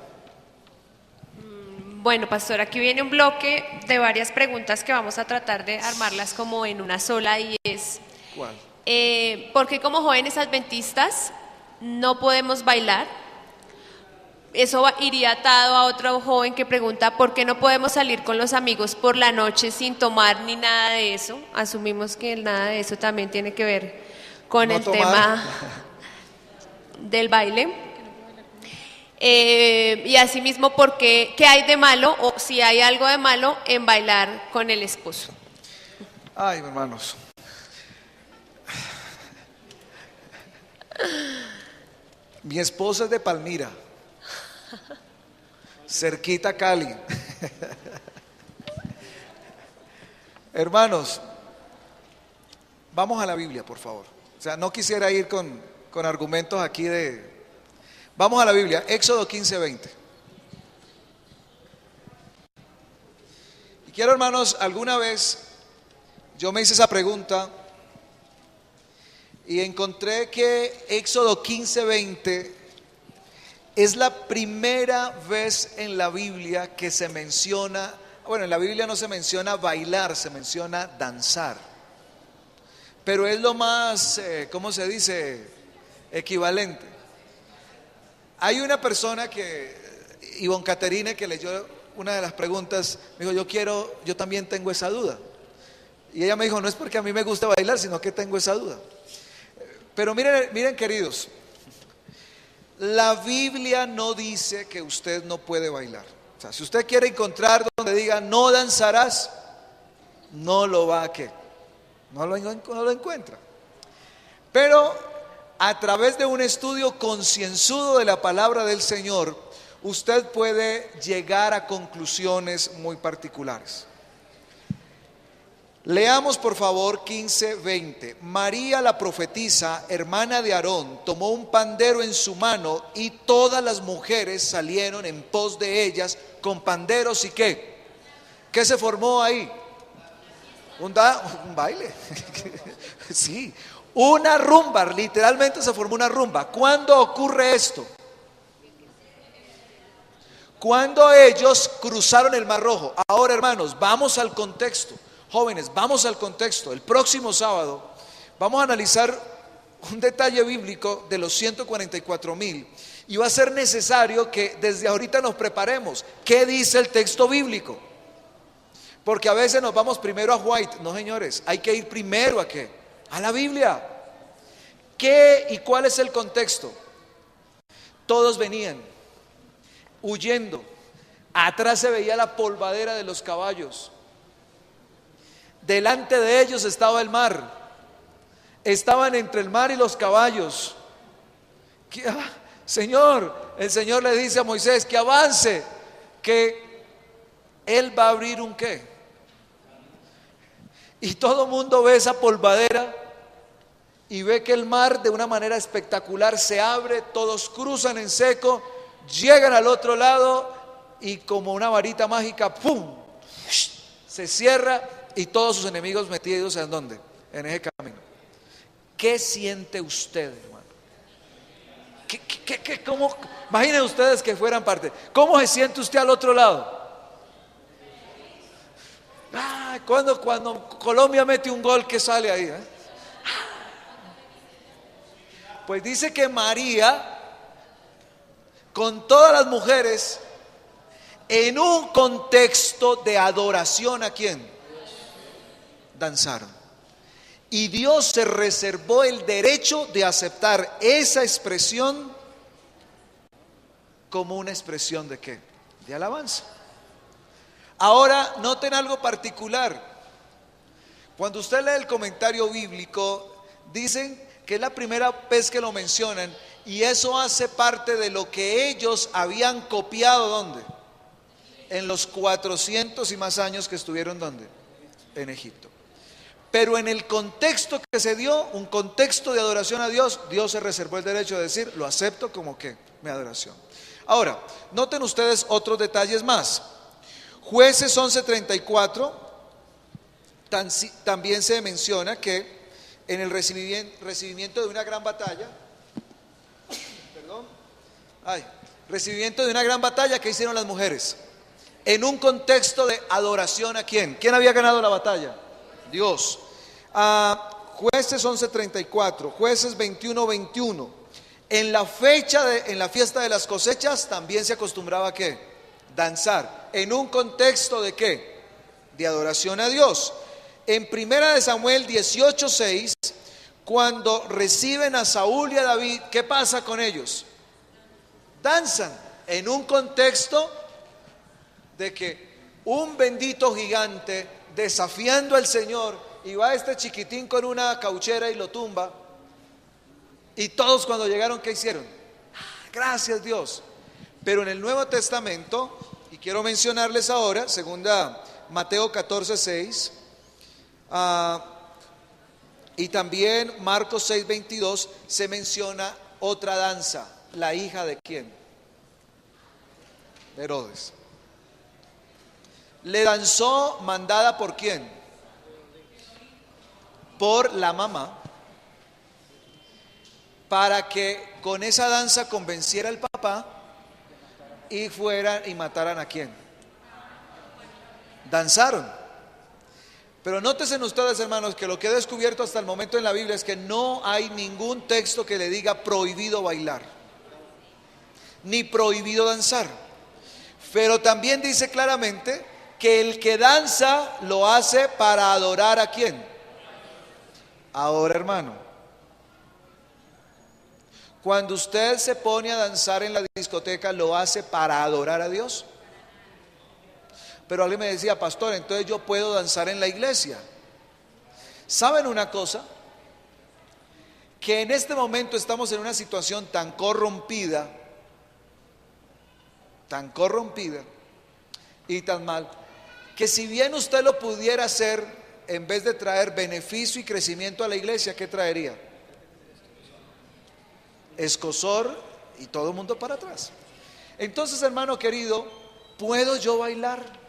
Speaker 1: Bueno, pastor, aquí viene un bloque de varias preguntas que vamos a tratar de armarlas como en una sola, y es
Speaker 2: ¿Cuál?
Speaker 1: ¿por qué como jóvenes adventistas no podemos bailar? Eso iría atado a otro joven que pregunta ¿por qué no podemos salir con los amigos por la noche sin tomar ni nada de eso? Asumimos que el nada de eso también tiene que ver con
Speaker 2: No
Speaker 1: el
Speaker 2: tomar.
Speaker 1: tema del baile. Y asimismo, ¿qué hay de malo o si hay algo de malo en bailar con el esposo?
Speaker 2: Ay, hermanos. Mi esposa es de Palmira, cerquita a Cali. Hermanos, vamos a la Biblia, por favor. O sea, no quisiera ir con argumentos aquí de... Vamos a la Biblia, Éxodo 15:20. Y quiero, hermanos, alguna vez yo me hice esa pregunta y encontré que Éxodo 15:20 es la primera vez en la Biblia que se menciona, bueno, en la Biblia no se menciona bailar, se menciona danzar. Pero es lo más, ¿cómo se dice? Equivalente. Hay una persona Ivonne Caterine, que leyó una de las preguntas, me dijo, yo también tengo esa duda. Y ella me dijo, no es porque a mí me gusta bailar, sino que tengo esa duda. Pero miren queridos, la Biblia no dice que usted no puede bailar. O sea, si usted quiere encontrar donde diga no danzarás, no lo va a no lo encuentra. Pero a través de un estudio concienzudo de la palabra del Señor, usted puede llegar a conclusiones muy particulares. Leamos por favor 15:20. María la profetisa, hermana de Aarón, tomó un pandero en su mano y todas las mujeres salieron en pos de ellas con panderos y ¿qué? ¿Qué se formó ahí? Un baile. Sí, una rumba, literalmente se formó una rumba. ¿Cuándo ocurre esto? Cuando ellos cruzaron el Mar Rojo. Ahora, hermanos, vamos al contexto. Jóvenes, vamos al contexto. El próximo sábado vamos a analizar un detalle bíblico de los 144,000 y va a ser necesario que desde ahorita nos preparemos. ¿Qué dice el texto bíblico? Porque a veces nos vamos primero a White. No, señores, hay que ir primero ¿a qué? A la Biblia. ¿Qué y cuál es el contexto? Todos venían huyendo. Atrás se veía la polvadera de los caballos. Delante de ellos estaba el mar. Estaban entre el mar y los caballos. Señor, el Señor le dice a Moisés que avance, que Él va a abrir un qué. Y todo el mundo ve esa polvadera y ve que el mar de una manera espectacular se abre, todos cruzan en seco, llegan al otro lado y como una varita mágica, ¡pum!, se cierra y todos sus enemigos metidos ¿en dónde? En ese camino. ¿Qué siente usted, hermano? ¿Cómo? Imaginen ustedes que fueran parte. ¿Cómo se siente usted al otro lado? Cuando Colombia mete un gol, ¿qué sale ahí? Pues dice que María, con todas las mujeres, en un contexto de adoración, ¿a quién? Danzaron. Y Dios se reservó el derecho de aceptar esa expresión como una expresión ¿de qué? De alabanza. Ahora, noten algo particular. Cuando usted lee el comentario bíblico, dicen que es la primera vez que lo mencionan, y eso hace parte de lo que ellos habían copiado, ¿dónde? En los 400 y más años que estuvieron, ¿dónde? En Egipto. Pero en el contexto que se dio, un contexto de adoración a Dios, Dios se reservó el derecho de decir, lo acepto como que mi adoración. Ahora, noten ustedes otros detalles más. Jueces 11:34, también se menciona que en el recibimiento de una gran batalla, recibimiento de una gran batalla, ¿qué hicieron las mujeres? En un contexto de adoración, ¿a quién? ¿Quién había ganado la batalla? Dios. Jueces 11:34, Jueces 21:21. En la fiesta de las cosechas también se acostumbraba ¿a qué? Danzar. ¿En un contexto de qué? De adoración a Dios. En 1 Samuel 18:6, cuando reciben a Saúl y a David, ¿qué pasa con ellos? Danzan. En un contexto de que un bendito gigante desafiando al Señor, y va este chiquitín con una cauchera y lo tumba, y todos cuando llegaron, ¿qué hicieron? Gracias Dios. Pero en el Nuevo Testamento, y quiero mencionarles ahora, segunda Mateo 14:6, y también Marcos 6:22, se menciona otra danza, la hija de ¿quién? De Herodes. Le danzó mandada ¿por quién? Por la mamá, para que con esa danza convenciera al papá y fueran y mataran ¿a quién? Danzaron. Pero nótense ustedes, hermanos, que lo que he descubierto hasta el momento en la Biblia es que no hay ningún texto que le diga prohibido bailar, ni prohibido danzar. Pero también dice claramente que el que danza lo hace para adorar ¿a quién? Ahora, hermano, cuando usted se pone a danzar en la discoteca, ¿lo hace para adorar a Dios? Pero alguien me decía, pastor, entonces yo puedo danzar en la iglesia. ¿Saben una cosa? Que en este momento estamos en una situación tan corrompida y tan mal, que si bien usted lo pudiera hacer, en vez de traer beneficio y crecimiento a la iglesia, ¿qué traería? Escozor y todo el mundo para atrás. Entonces, hermano querido, ¿puedo yo bailar?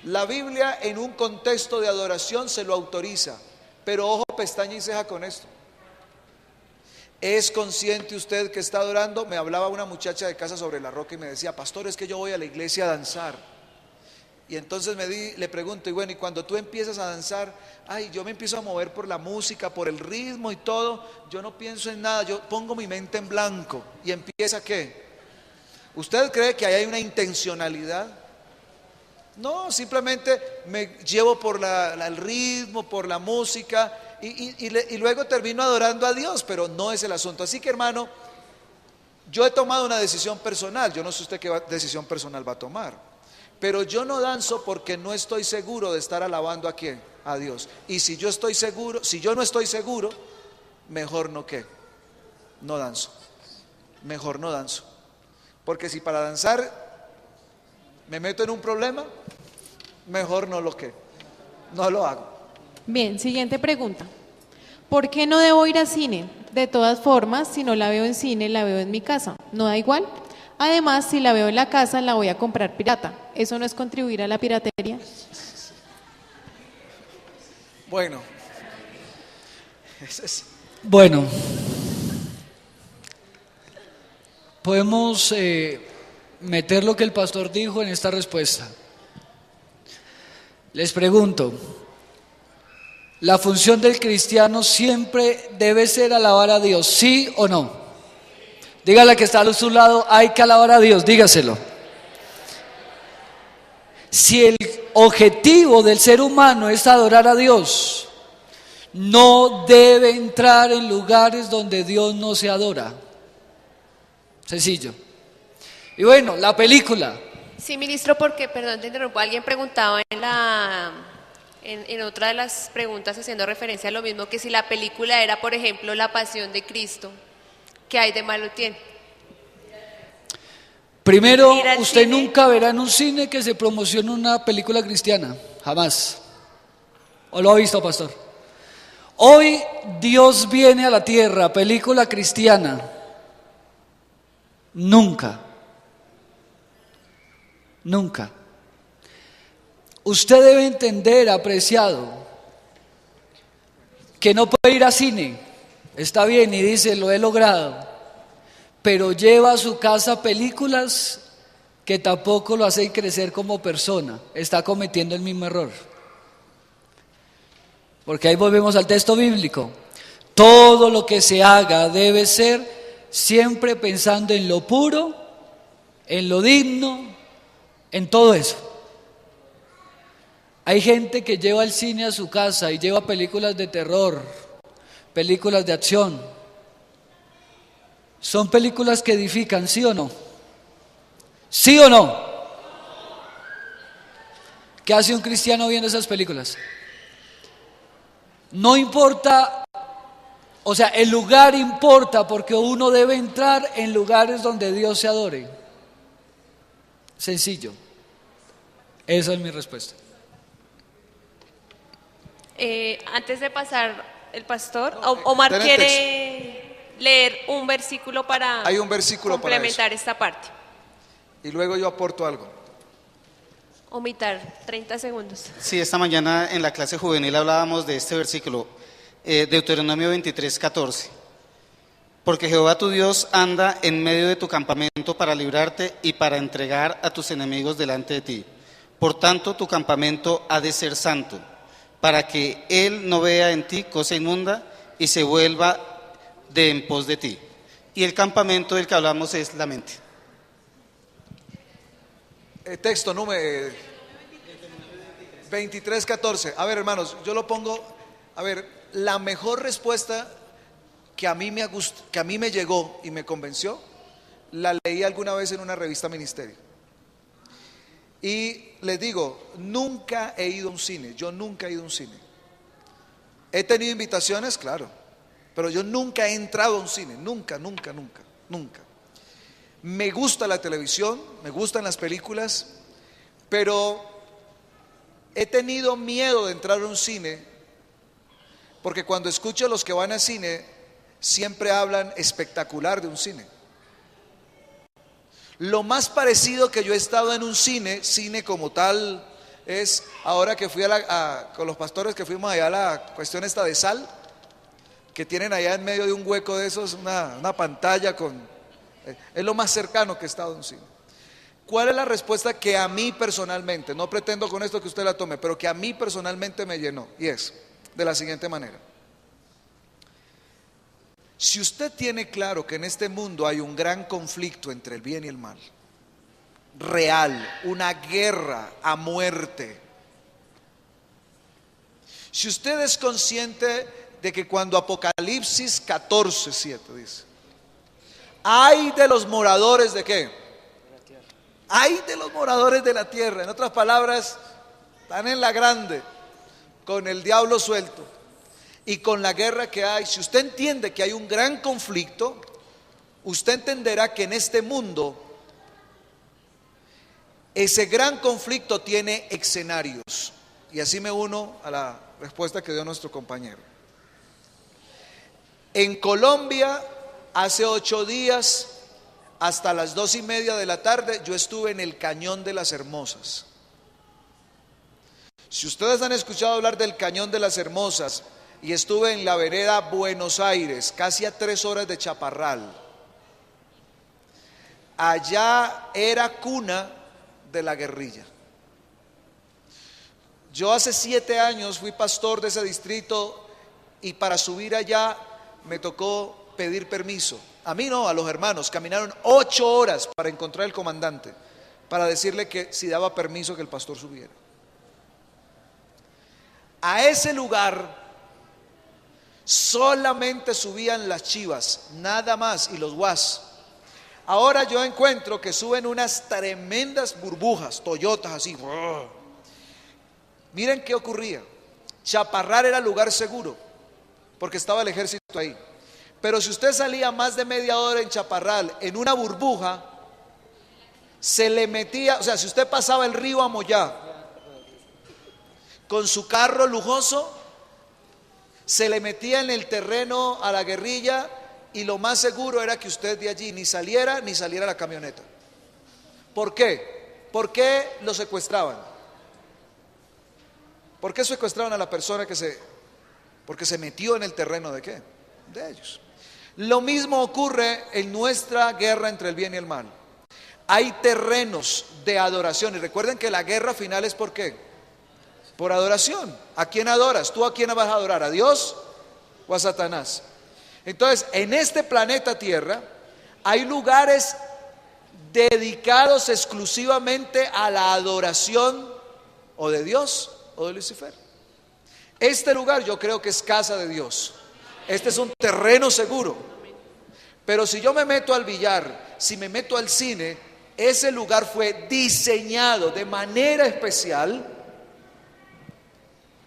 Speaker 2: La Biblia en un contexto de adoración se lo autoriza, pero ojo, pestaña y ceja con esto. ¿Es consciente usted que está adorando? Me hablaba una muchacha de Casa sobre la Roca y me decía, pastor, es que yo voy a la iglesia a danzar. Y entonces le pregunto, y bueno, y cuando tú empiezas a danzar, yo me empiezo a mover por la música, por el ritmo y todo, yo no pienso en nada, yo pongo mi mente en blanco. ¿Y empieza qué? ¿Usted cree que ahí hay una intencionalidad? No, simplemente me llevo por el ritmo, por la música y luego termino adorando a Dios, pero no es el asunto. Así que, hermano, yo he tomado una decisión personal, yo no sé usted qué decisión personal va a tomar. Pero yo no danzo porque no estoy seguro de estar alabando ¿a quién? A Dios. Y si yo no estoy seguro, mejor no no danzo. Mejor no danzo. Porque si para danzar me meto en un problema, mejor no lo hago.
Speaker 4: Bien, siguiente pregunta. ¿Por qué no debo ir al cine? De todas formas, si no la veo en cine, la veo en mi casa. ¿No da igual? Además, si la veo en la casa, la voy a comprar pirata. ¿Eso no es contribuir a la piratería?
Speaker 2: Bueno,
Speaker 3: Bueno, podemos meter lo que el pastor dijo en esta respuesta. Les pregunto, ¿la función del cristiano siempre debe ser alabar a Dios, sí o no? Dígale que está a su lado, hay que alabar a Dios, dígaselo. Si el objetivo del ser humano es adorar a Dios, no debe entrar en lugares donde Dios no se adora. Sencillo. Y bueno, la película.
Speaker 1: Sí, ministro, porque, perdón, te interrumpo, alguien preguntaba en otra de las preguntas haciendo referencia a lo mismo, que si la película era, por ejemplo, La Pasión de Cristo, ¿qué hay de malo tiene?
Speaker 3: Primero,
Speaker 1: Ir al
Speaker 3: usted
Speaker 1: cine.
Speaker 3: nunca verá en un cine que se promocione una película cristiana, jamás. ¿O lo ha visto, pastor? Hoy Dios viene a la tierra, película cristiana. Nunca. Nunca. Usted debe entender, apreciado, que no puede ir a cine. Está bien y dice, lo he logrado. Pero lleva a su casa películas que tampoco lo hacen crecer como persona. Está cometiendo el mismo error. Porque ahí volvemos al texto bíblico. Todo lo que se haga debe ser siempre pensando en lo puro, en lo digno, en todo eso. Hay gente que lleva el cine a su casa y lleva películas de terror, películas de acción. ¿Son películas que edifican, sí o no? ¿Sí o no? ¿Qué hace un cristiano viendo esas películas? No importa, o sea, el lugar importa porque uno debe entrar en lugares donde Dios se adore. Sencillo. Esa es mi respuesta.
Speaker 1: Antes de pasar el pastor,
Speaker 2: No,
Speaker 1: Omar
Speaker 2: ten el
Speaker 1: quiere leer un versículo para
Speaker 2: Hay un versículo para
Speaker 1: complementar esta parte.
Speaker 2: y luego yo aporto algo.
Speaker 1: Omitar 30 segundos.
Speaker 7: Sí, esta mañana en la clase juvenil hablábamos de este versículo, Deuteronomio 23:14. Porque Jehová tu Dios anda en medio de tu campamento para librarte y para entregar a tus enemigos delante de ti. Por tanto, tu campamento ha de ser santo, para que Él no vea en ti cosa inmunda y se vuelva de en pos de ti. Y el campamento del que hablamos es la mente.
Speaker 2: Texto número 23:14. A ver, hermanos, yo lo pongo. A ver, la mejor respuesta que a mí me llegó y me convenció, la leí alguna vez en una revista Ministerio. Y les digo, nunca he ido a un cine. Yo nunca he ido a un cine. He tenido invitaciones, claro, pero yo nunca he entrado a un cine. Nunca. Me gusta la televisión, me gustan las películas, pero he tenido miedo de entrar a un cine porque cuando escucho a los que van al cine siempre hablan espectacular de un cine. Lo más parecido que yo he estado en un cine como tal, es ahora que fui con los pastores que fuimos allá a la cuestión esta de sal, que tienen allá en medio de un hueco de esos una pantalla es lo más cercano que he estado en un cine. ¿Cuál es la respuesta que a mí personalmente, no pretendo con esto que usted la tome, pero que a mí personalmente me llenó? Y es de la siguiente manera. Si usted tiene claro que en este mundo hay un gran conflicto entre el bien y el mal, real, una guerra a muerte, si usted es consciente de que cuando Apocalipsis 14:7 dice, ay de los moradores de ¿qué? Ay de los moradores de la tierra, en otras palabras, están en la grande, con el diablo suelto y con la guerra que hay. Si usted entiende que hay un gran conflicto, usted entenderá que en este mundo ese gran conflicto tiene escenarios. Y así me uno a la respuesta que dio nuestro compañero. En Colombia, hace 8 días, hasta las 2:30 de la tarde, yo estuve en el Cañón de las Hermosas. Si ustedes han escuchado hablar del Cañón de las Hermosas, y estuve en la vereda Buenos Aires, casi a 3 horas de Chaparral. Allá era cuna de la guerrilla. Yo hace 7 años fui pastor de ese distrito y para subir allá me tocó pedir permiso. A mí no, a los hermanos. Caminaron 8 horas para encontrar al comandante, para decirle que si daba permiso que el pastor subiera. A ese lugar solamente subían las chivas, nada más, y los guas. Ahora yo encuentro que suben unas tremendas burbujas, Toyotas así. Miren qué ocurría. Chaparral era lugar seguro, porque estaba el ejército ahí. Pero si usted salía más de media hora en Chaparral, en una burbuja, se le metía, o sea, si usted pasaba el río Amoyá con su carro lujoso, se le metía en el terreno a la guerrilla y lo más seguro era que usted de allí ni saliera la camioneta. ¿Por qué? ¿Por qué lo secuestraban? ¿Por qué secuestraban a la persona porque se metió en el terreno de qué? De ellos. Lo mismo ocurre en nuestra guerra entre el bien y el mal. Hay terrenos de adoración y recuerden que la guerra final es ¿por qué? Por adoración. ¿A quién adoras? ¿Tú a quién vas a adorar? ¿A Dios o a Satanás? Entonces, en este planeta Tierra hay lugares dedicados exclusivamente a la adoración o de Dios o de Lucifer. Este lugar yo creo que es casa de Dios. Este es un terreno seguro. Pero si yo me meto al billar, si me meto al cine, ese lugar fue diseñado de manera especial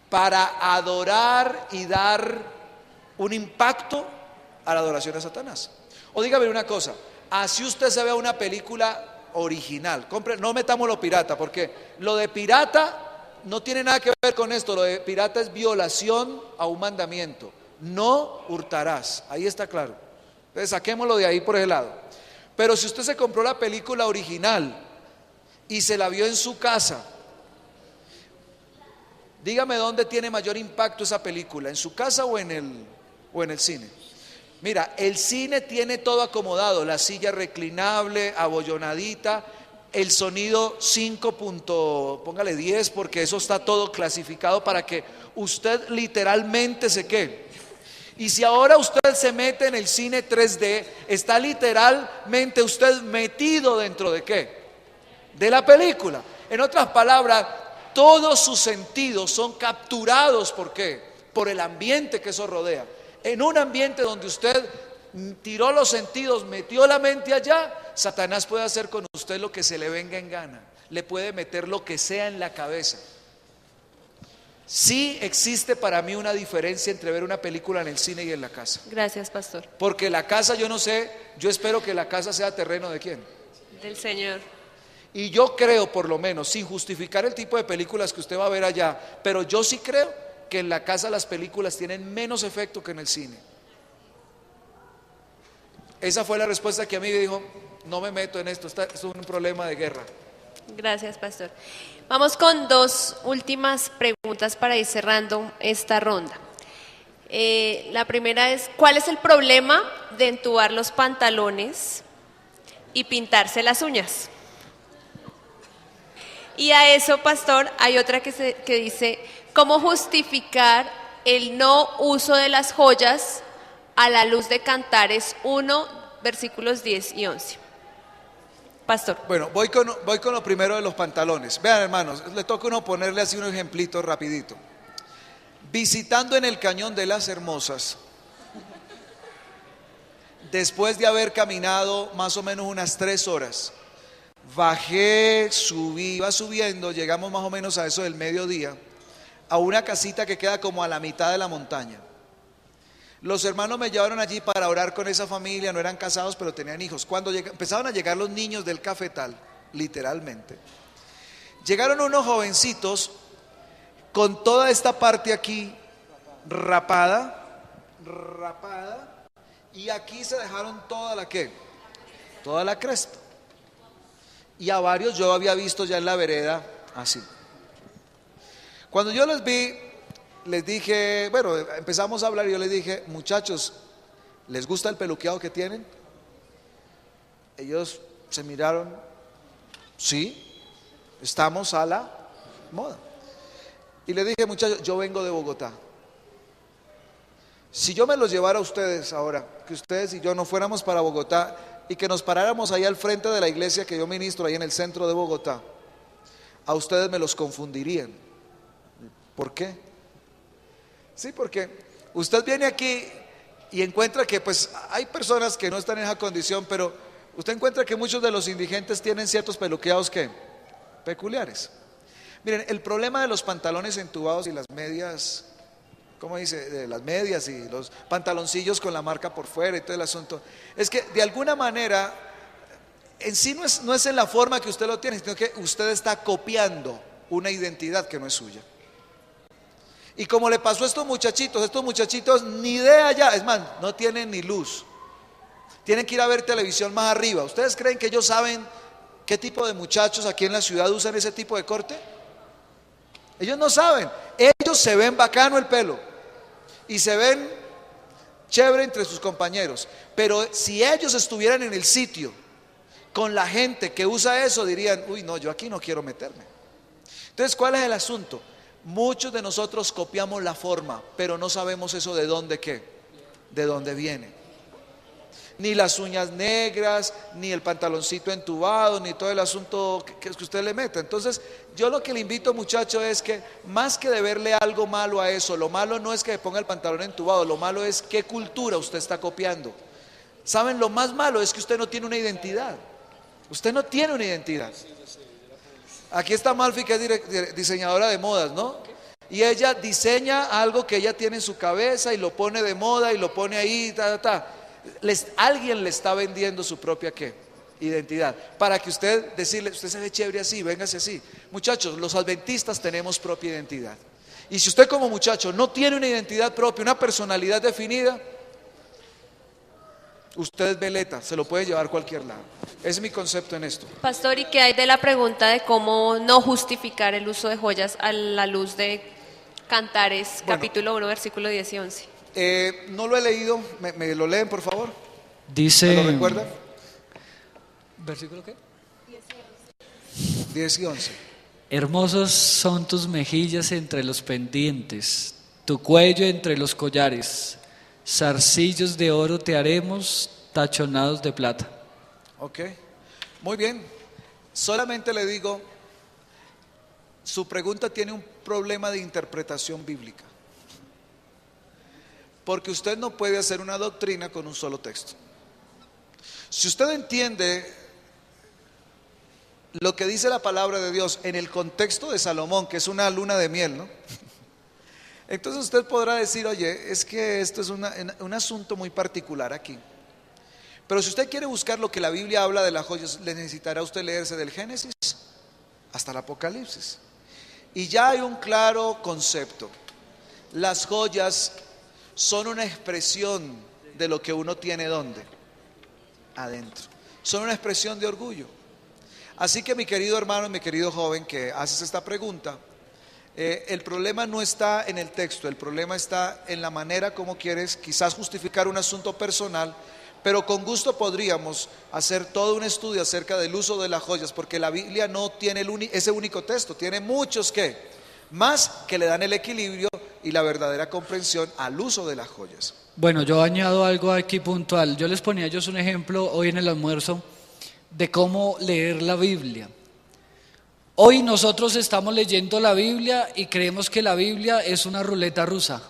Speaker 2: para adorar y dar un impacto a la adoración de Satanás. O dígame una cosa, así usted se vea una película original, no metamos lo pirata, porque lo de pirata no tiene nada que ver con esto. Lo de pirata es violación a un mandamiento. No hurtarás, ahí está claro. Entonces saquémoslo de ahí por ese lado. Pero si usted se compró la película original y se la vio en su casa, dígame dónde tiene mayor impacto esa película, ¿en su casa o en el cine? Mira, el cine tiene todo acomodado, la silla reclinable, abollonadita, el sonido póngale 10, porque eso está todo clasificado para que usted literalmente se quede. Y si ahora usted se mete en el cine 3D, está literalmente usted metido dentro de ¿qué? De la película. En otras palabras, todos sus sentidos son capturados, ¿por qué? Por el ambiente que eso rodea. En un ambiente donde usted tiró los sentidos, metió la mente allá, Satanás puede hacer con usted lo que se le venga en gana. Le puede meter lo que sea en la cabeza. Sí existe para mí una diferencia entre ver una película en el cine y en la casa.
Speaker 1: Gracias, pastor.
Speaker 2: Porque la casa, yo no sé, yo espero que la casa sea terreno ¿de quién?
Speaker 1: Del Señor.
Speaker 2: Y yo creo, por lo menos, sin justificar el tipo de películas que usted va a ver allá, pero yo sí creo que en la casa las películas tienen menos efecto que en el cine. Esa fue la respuesta que a mí me dijo, no me meto en esto, esto es un problema de guerra.
Speaker 1: Gracias, pastor. Vamos con 2 últimas preguntas para ir cerrando esta ronda. La primera es, ¿cuál es el problema de entubar los pantalones y pintarse las uñas? Y a eso, pastor, hay otra que dice, ¿cómo justificar el no uso de las joyas a la luz de Cantares 1, versículos 10 y 11? Pastor.
Speaker 2: Bueno, voy con lo primero de los pantalones. Vean, hermanos, le toca a uno ponerle así un ejemplito rapidito. Visitando en el Cañón de las Hermosas, después de haber caminado más o menos unas 3 horas, bajé, subí, iba subiendo, llegamos más o menos a eso del mediodía, a una casita que queda como a la mitad de la montaña. Los hermanos me llevaron allí para orar con esa familia, no eran casados pero tenían hijos. Cuando empezaron a llegar los niños del cafetal, literalmente, llegaron unos jovencitos con toda esta parte aquí rapada, Y aquí se dejaron toda la ¿qué? Toda la cresta. Y a varios yo había visto ya en la vereda así. Cuando yo les vi, les dije, bueno, empezamos a hablar y yo les dije, muchachos, ¿les gusta el peluqueado que tienen? Ellos se miraron, sí, estamos a la moda. Y les dije, muchachos, yo vengo de Bogotá. Si yo me los llevara a ustedes ahora, que ustedes y yo no fuéramos para Bogotá y que nos paráramos ahí al frente de la iglesia que yo ministro, ahí en el centro de Bogotá, a ustedes me los confundirían. ¿Por qué? Sí, porque usted viene aquí y encuentra que pues hay personas que no están en esa condición, pero usted encuentra que muchos de los indigentes tienen ciertos peluqueados que peculiares. Miren, el problema de los pantalones entubados y las medias, ¿cómo dice? De las medias y los pantaloncillos con la marca por fuera y todo el asunto, es que de alguna manera en sí no es en la forma que usted lo tiene, sino que usted está copiando una identidad que no es suya. Y como le pasó a estos muchachitos ni idea ya, es más, no tienen ni luz. Tienen que ir a ver televisión más arriba. ¿Ustedes creen que ellos saben qué tipo de muchachos aquí en la ciudad usan ese tipo de corte? Ellos no saben. Ellos se ven bacano el pelo y se ven chévere entre sus compañeros. Pero si ellos estuvieran en el sitio con la gente que usa eso, dirían, uy, no, yo aquí no quiero meterme. Entonces, ¿cuál es el asunto? Muchos de nosotros copiamos la forma, pero no sabemos eso de dónde qué, de dónde viene. Ni las uñas negras, ni el pantaloncito entubado, ni todo el asunto que usted le meta. Entonces, yo lo que le invito, muchacho, es que más que de verle algo malo a eso, lo malo no es que ponga el pantalón entubado, lo malo es qué cultura usted está copiando. ¿Saben? Lo más malo es que usted no tiene una identidad. Usted no tiene una identidad. Aquí está Malfi, que es diseñadora de modas, ¿no? Y ella diseña algo que ella tiene en su cabeza y lo pone de moda y lo pone ahí, alguien le está vendiendo su propia ¿qué? Identidad. Para que usted decirle, usted se ve chévere así, véngase así. Muchachos, los adventistas tenemos propia identidad. Y si usted como muchacho no tiene una identidad propia, una personalidad definida, usted es veleta, se lo puede llevar a cualquier lado. Ese es mi concepto en esto.
Speaker 1: Pastor, ¿y qué hay de la pregunta de cómo no justificar el uso de joyas a la luz de Cantares, capítulo 1, versículo 10 y 11?
Speaker 2: No lo he leído, ¿me lo leen por favor?
Speaker 3: Dice,
Speaker 2: ¿Me lo recuerdan?
Speaker 3: ¿versículo qué?
Speaker 2: 10 y 11.
Speaker 3: Hermosos son tus mejillas entre los pendientes, tu cuello entre los collares, zarcillos de oro te haremos, tachonados de plata.
Speaker 2: Ok, muy bien. Solamente le digo, su pregunta tiene un problema de interpretación bíblica. Porque usted no puede hacer una doctrina con un solo texto. Si usted entiende lo que dice la palabra de Dios en el contexto de Salomón, que es una luna de miel, ¿no? Entonces usted podrá decir, oye, es que esto es un asunto muy particular aquí. Pero si usted quiere buscar lo que la Biblia habla de las joyas, le necesitará usted leerse del Génesis hasta el Apocalipsis. Y ya hay un claro concepto. Las joyas son una expresión de lo que uno tiene ¿dónde? Adentro. Son una expresión de orgullo. Así que mi querido hermano, mi querido joven que haces esta pregunta, el problema no está en el texto, el problema está en la manera como quieres quizás justificar un asunto personal, pero con gusto podríamos hacer todo un estudio acerca del uso de las joyas, porque la Biblia no tiene ese único texto, tiene muchos más que le dan el equilibrio y la verdadera comprensión al uso de las joyas.
Speaker 3: Bueno, yo añado algo aquí puntual. Yo les ponía a ellos un ejemplo hoy en el almuerzo de cómo leer la Biblia. Hoy nosotros estamos leyendo la Biblia y creemos que la Biblia es una ruleta rusa.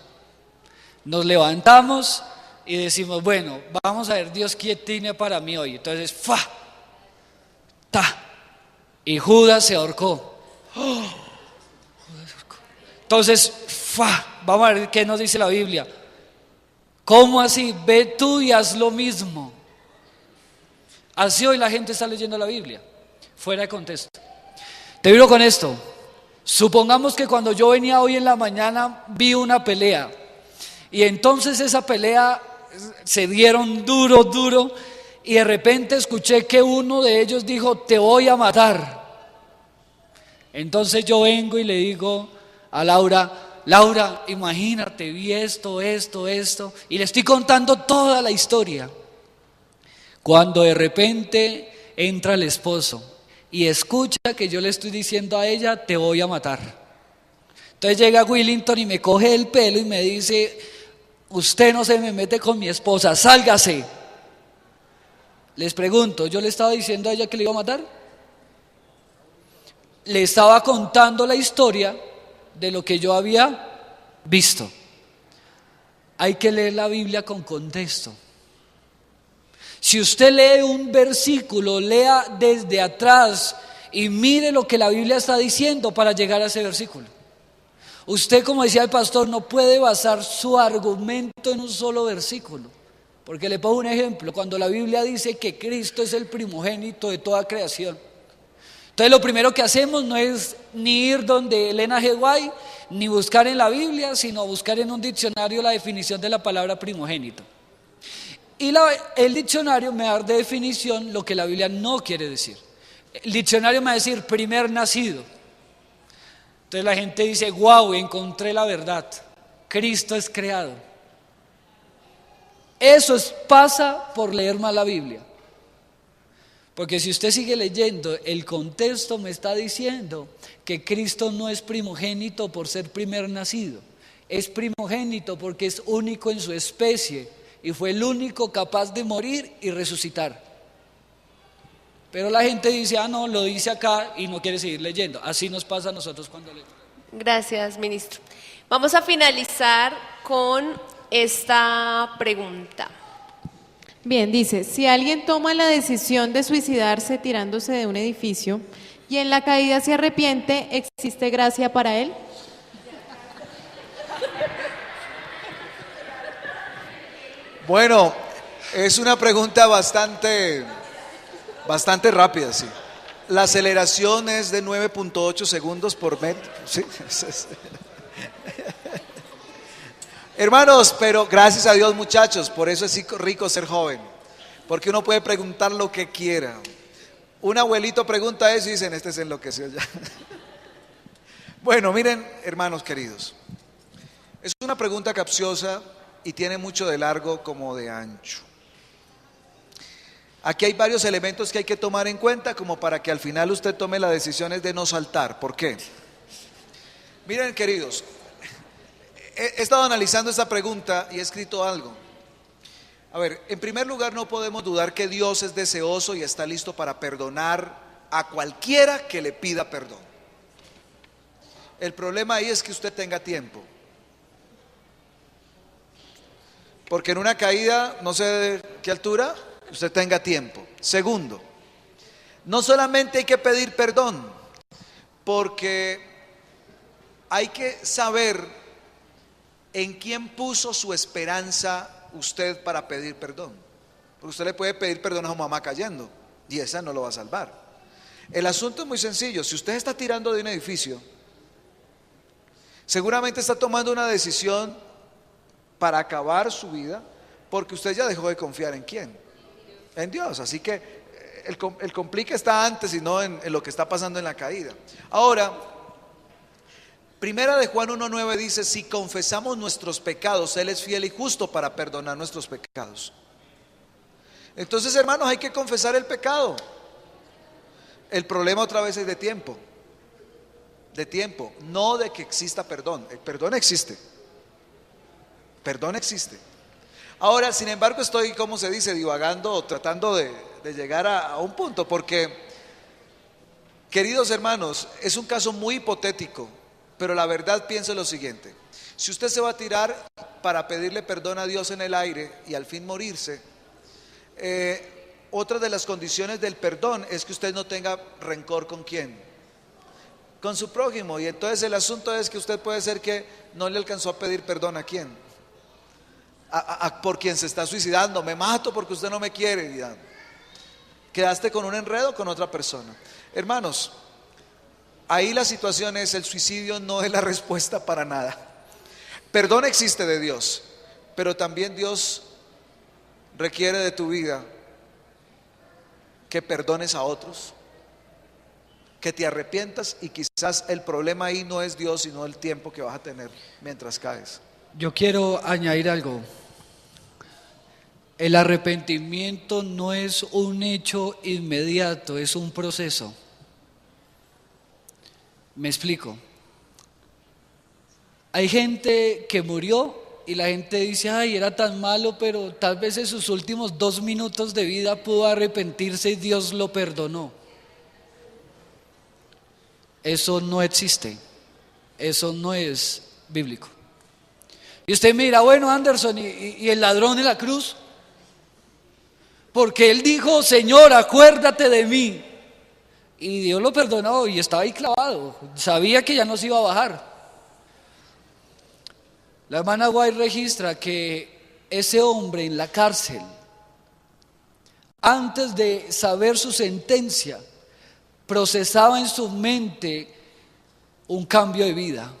Speaker 3: Nos levantamos y decimos, bueno, vamos a ver Dios qué tiene para mí hoy. Entonces, y Judas se ahorcó. Entonces, vamos a ver qué nos dice la Biblia. ¿Cómo así? Ve tú y haz lo mismo. Así hoy la gente está leyendo la Biblia, fuera de contexto. Te digo con esto, supongamos que cuando yo venía hoy en la mañana vi una pelea y entonces esa pelea se dieron duro, duro, y de repente escuché que uno de ellos dijo: te voy a matar. Entonces yo vengo y le digo a Laura: Laura, imagínate, vi esto, y le estoy contando toda la historia. Cuando de repente entra el esposo y escucha que yo le estoy diciendo a ella: te voy a matar. Entonces llega Willington y me coge el pelo y me dice: usted no se me mete con mi esposa, sálgase. Les pregunto, ¿yo le estaba diciendo a ella que le iba a matar? Le estaba contando la historia de lo que yo había visto. Hay que leer la Biblia con contexto. Si usted lee un versículo, lea desde atrás y mire lo que la Biblia está diciendo para llegar a ese versículo. Usted, como decía el pastor, no puede basar su argumento en un solo versículo. Porque le pongo un ejemplo: cuando la Biblia dice que Cristo es el primogénito de toda creación, entonces lo primero que hacemos no es ni ir donde Elena G. White, ni buscar en la Biblia, sino buscar en un diccionario la definición de la palabra primogénito. Y el diccionario me da de definición lo que la Biblia no quiere decir. El diccionario me va a decir primer nacido. Entonces la gente dice: wow, encontré la verdad, Cristo es creado. Eso pasa por leer mal la Biblia. Porque si usted sigue leyendo, el contexto me está diciendo que Cristo no es primogénito por ser primer nacido. Es primogénito porque es único en su especie y fue el único capaz de morir y resucitar. Pero la gente dice: ah, no, lo dice acá, y no quiere seguir leyendo. Así nos pasa a nosotros cuando leemos.
Speaker 1: Gracias, ministro. Vamos a finalizar con esta pregunta.
Speaker 4: Bien, dice: si alguien toma la decisión de suicidarse tirándose de un edificio y en la caída se arrepiente, ¿existe gracia para él?
Speaker 2: Bueno, es una pregunta bastante rápida, sí. La aceleración es de 9.8 segundos por metro. Sí. Hermanos, pero gracias a Dios, muchachos, por eso es rico ser joven, porque uno puede preguntar lo que quiera. Un abuelito pregunta eso y dicen: este se enloqueció ya. Bueno, miren, hermanos queridos, es una pregunta capciosa y tiene mucho de largo como de ancho. Aquí hay varios elementos que hay que tomar en cuenta como para que al final usted tome las decisiones de no saltar. ¿Por qué? Miren, queridos, he estado analizando esta pregunta y he escrito algo. A ver, en primer lugar, no podemos dudar que Dios es deseoso y está listo para perdonar a cualquiera que le pida perdón. El problema ahí es que usted tenga tiempo. Porque en una caída, no sé de qué altura, usted tenga tiempo. Segundo, no solamente hay que pedir perdón, porque hay que saber en quién puso su esperanza usted para pedir perdón. Porque usted le puede pedir perdón a su mamá cayendo y esa no lo va a salvar. El asunto es muy sencillo: si usted está tirando de un edificio, seguramente está tomando una decisión para acabar su vida, porque usted ya dejó de confiar ¿en quién? En Dios. Así que el complique está antes y no en lo que está pasando en la caída. Ahora, Primera de Juan 1:9 dice: si confesamos nuestros pecados, Él es fiel y justo para perdonar nuestros pecados. Entonces, hermanos, hay que confesar el pecado. El problema otra vez es de tiempo, no de que exista perdón. El perdón existe. Ahora, sin embargo, estoy, ¿cómo se dice?, divagando, tratando de llegar a un punto, porque, queridos hermanos, es un caso muy hipotético, pero la verdad pienso lo siguiente: si usted se va a tirar para pedirle perdón a Dios en el aire y al fin morirse, otra de las condiciones del perdón es que usted no tenga rencor ¿con quién? Con su prójimo. Y entonces el asunto es que usted puede ser que no le alcanzó a pedir perdón ¿a quién? Por quien se está suicidando. Me mato porque usted no me quiere. Ya. Quedaste con un enredo con otra persona. Hermanos, ahí la situación es: el suicidio no es la respuesta para nada. Perdón existe de Dios, pero también Dios requiere de tu vida que perdones a otros, que te arrepientas, y quizás el problema ahí no es Dios, sino el tiempo que vas a tener mientras caes.
Speaker 3: Yo quiero añadir algo. El arrepentimiento no es un hecho inmediato, es un proceso. Me explico. Hay gente que murió y la gente dice, ay, era tan malo, pero tal vez en sus últimos 2 minutos de vida pudo arrepentirse y Dios lo perdonó. Eso no existe, eso no es bíblico. Y usted mira, bueno, Anderson, ¿y el ladrón en la cruz? Porque él dijo, Señor, acuérdate de mí. Y Dios lo perdonó y estaba ahí clavado, sabía que ya no se iba a bajar. La hermana White registra que ese hombre en la cárcel, antes de saber su sentencia, procesaba en su mente un cambio de vida.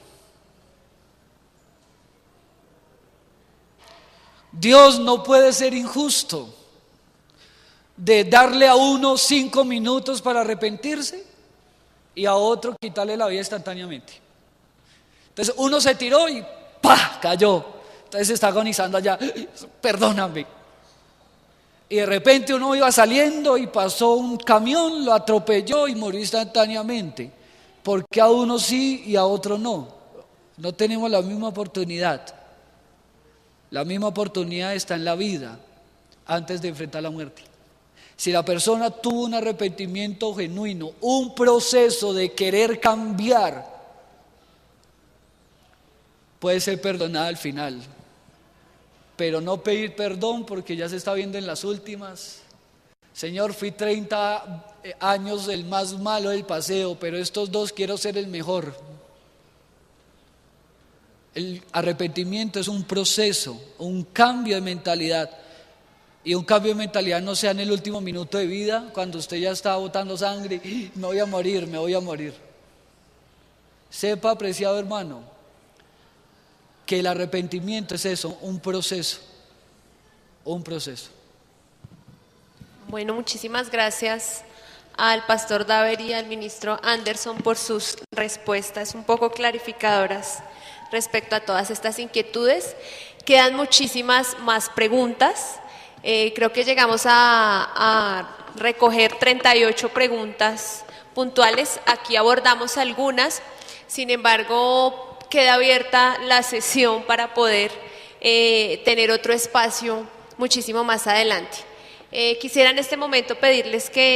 Speaker 3: Dios no puede ser injusto de darle a uno 5 minutos para arrepentirse y a otro quitarle la vida instantáneamente. Entonces uno se tiró y ¡pah!, cayó. Entonces está agonizando allá, perdóname. Y de repente uno iba saliendo y pasó un camión, lo atropelló y murió instantáneamente. ¿Por qué a uno sí y a otro no? No tenemos la misma oportunidad. La misma oportunidad está en la vida antes de enfrentar la muerte. Si la persona tuvo un arrepentimiento genuino, un proceso de querer cambiar, puede ser perdonada al final. Pero no pedir perdón porque ya se está viendo en las últimas. Señor, fui 30 años el más malo del paseo, pero estos 2 quiero ser el mejor. El arrepentimiento es un proceso, un cambio de mentalidad. Y un cambio de mentalidad no sea en el último minuto de vida, cuando usted ya está botando sangre, me voy a morir, me voy a morir. Sepa, apreciado hermano, que el arrepentimiento es eso, un proceso, un proceso.
Speaker 1: Bueno, muchísimas gracias al pastor Daver y al ministro Anderson por sus respuestas un poco clarificadoras respecto a todas estas inquietudes. Quedan muchísimas más preguntas. Creo que llegamos a recoger 38 preguntas puntuales. Aquí abordamos algunas, sin embargo, queda abierta la sesión para poder tener otro espacio muchísimo más adelante. Quisiera en este momento pedirles que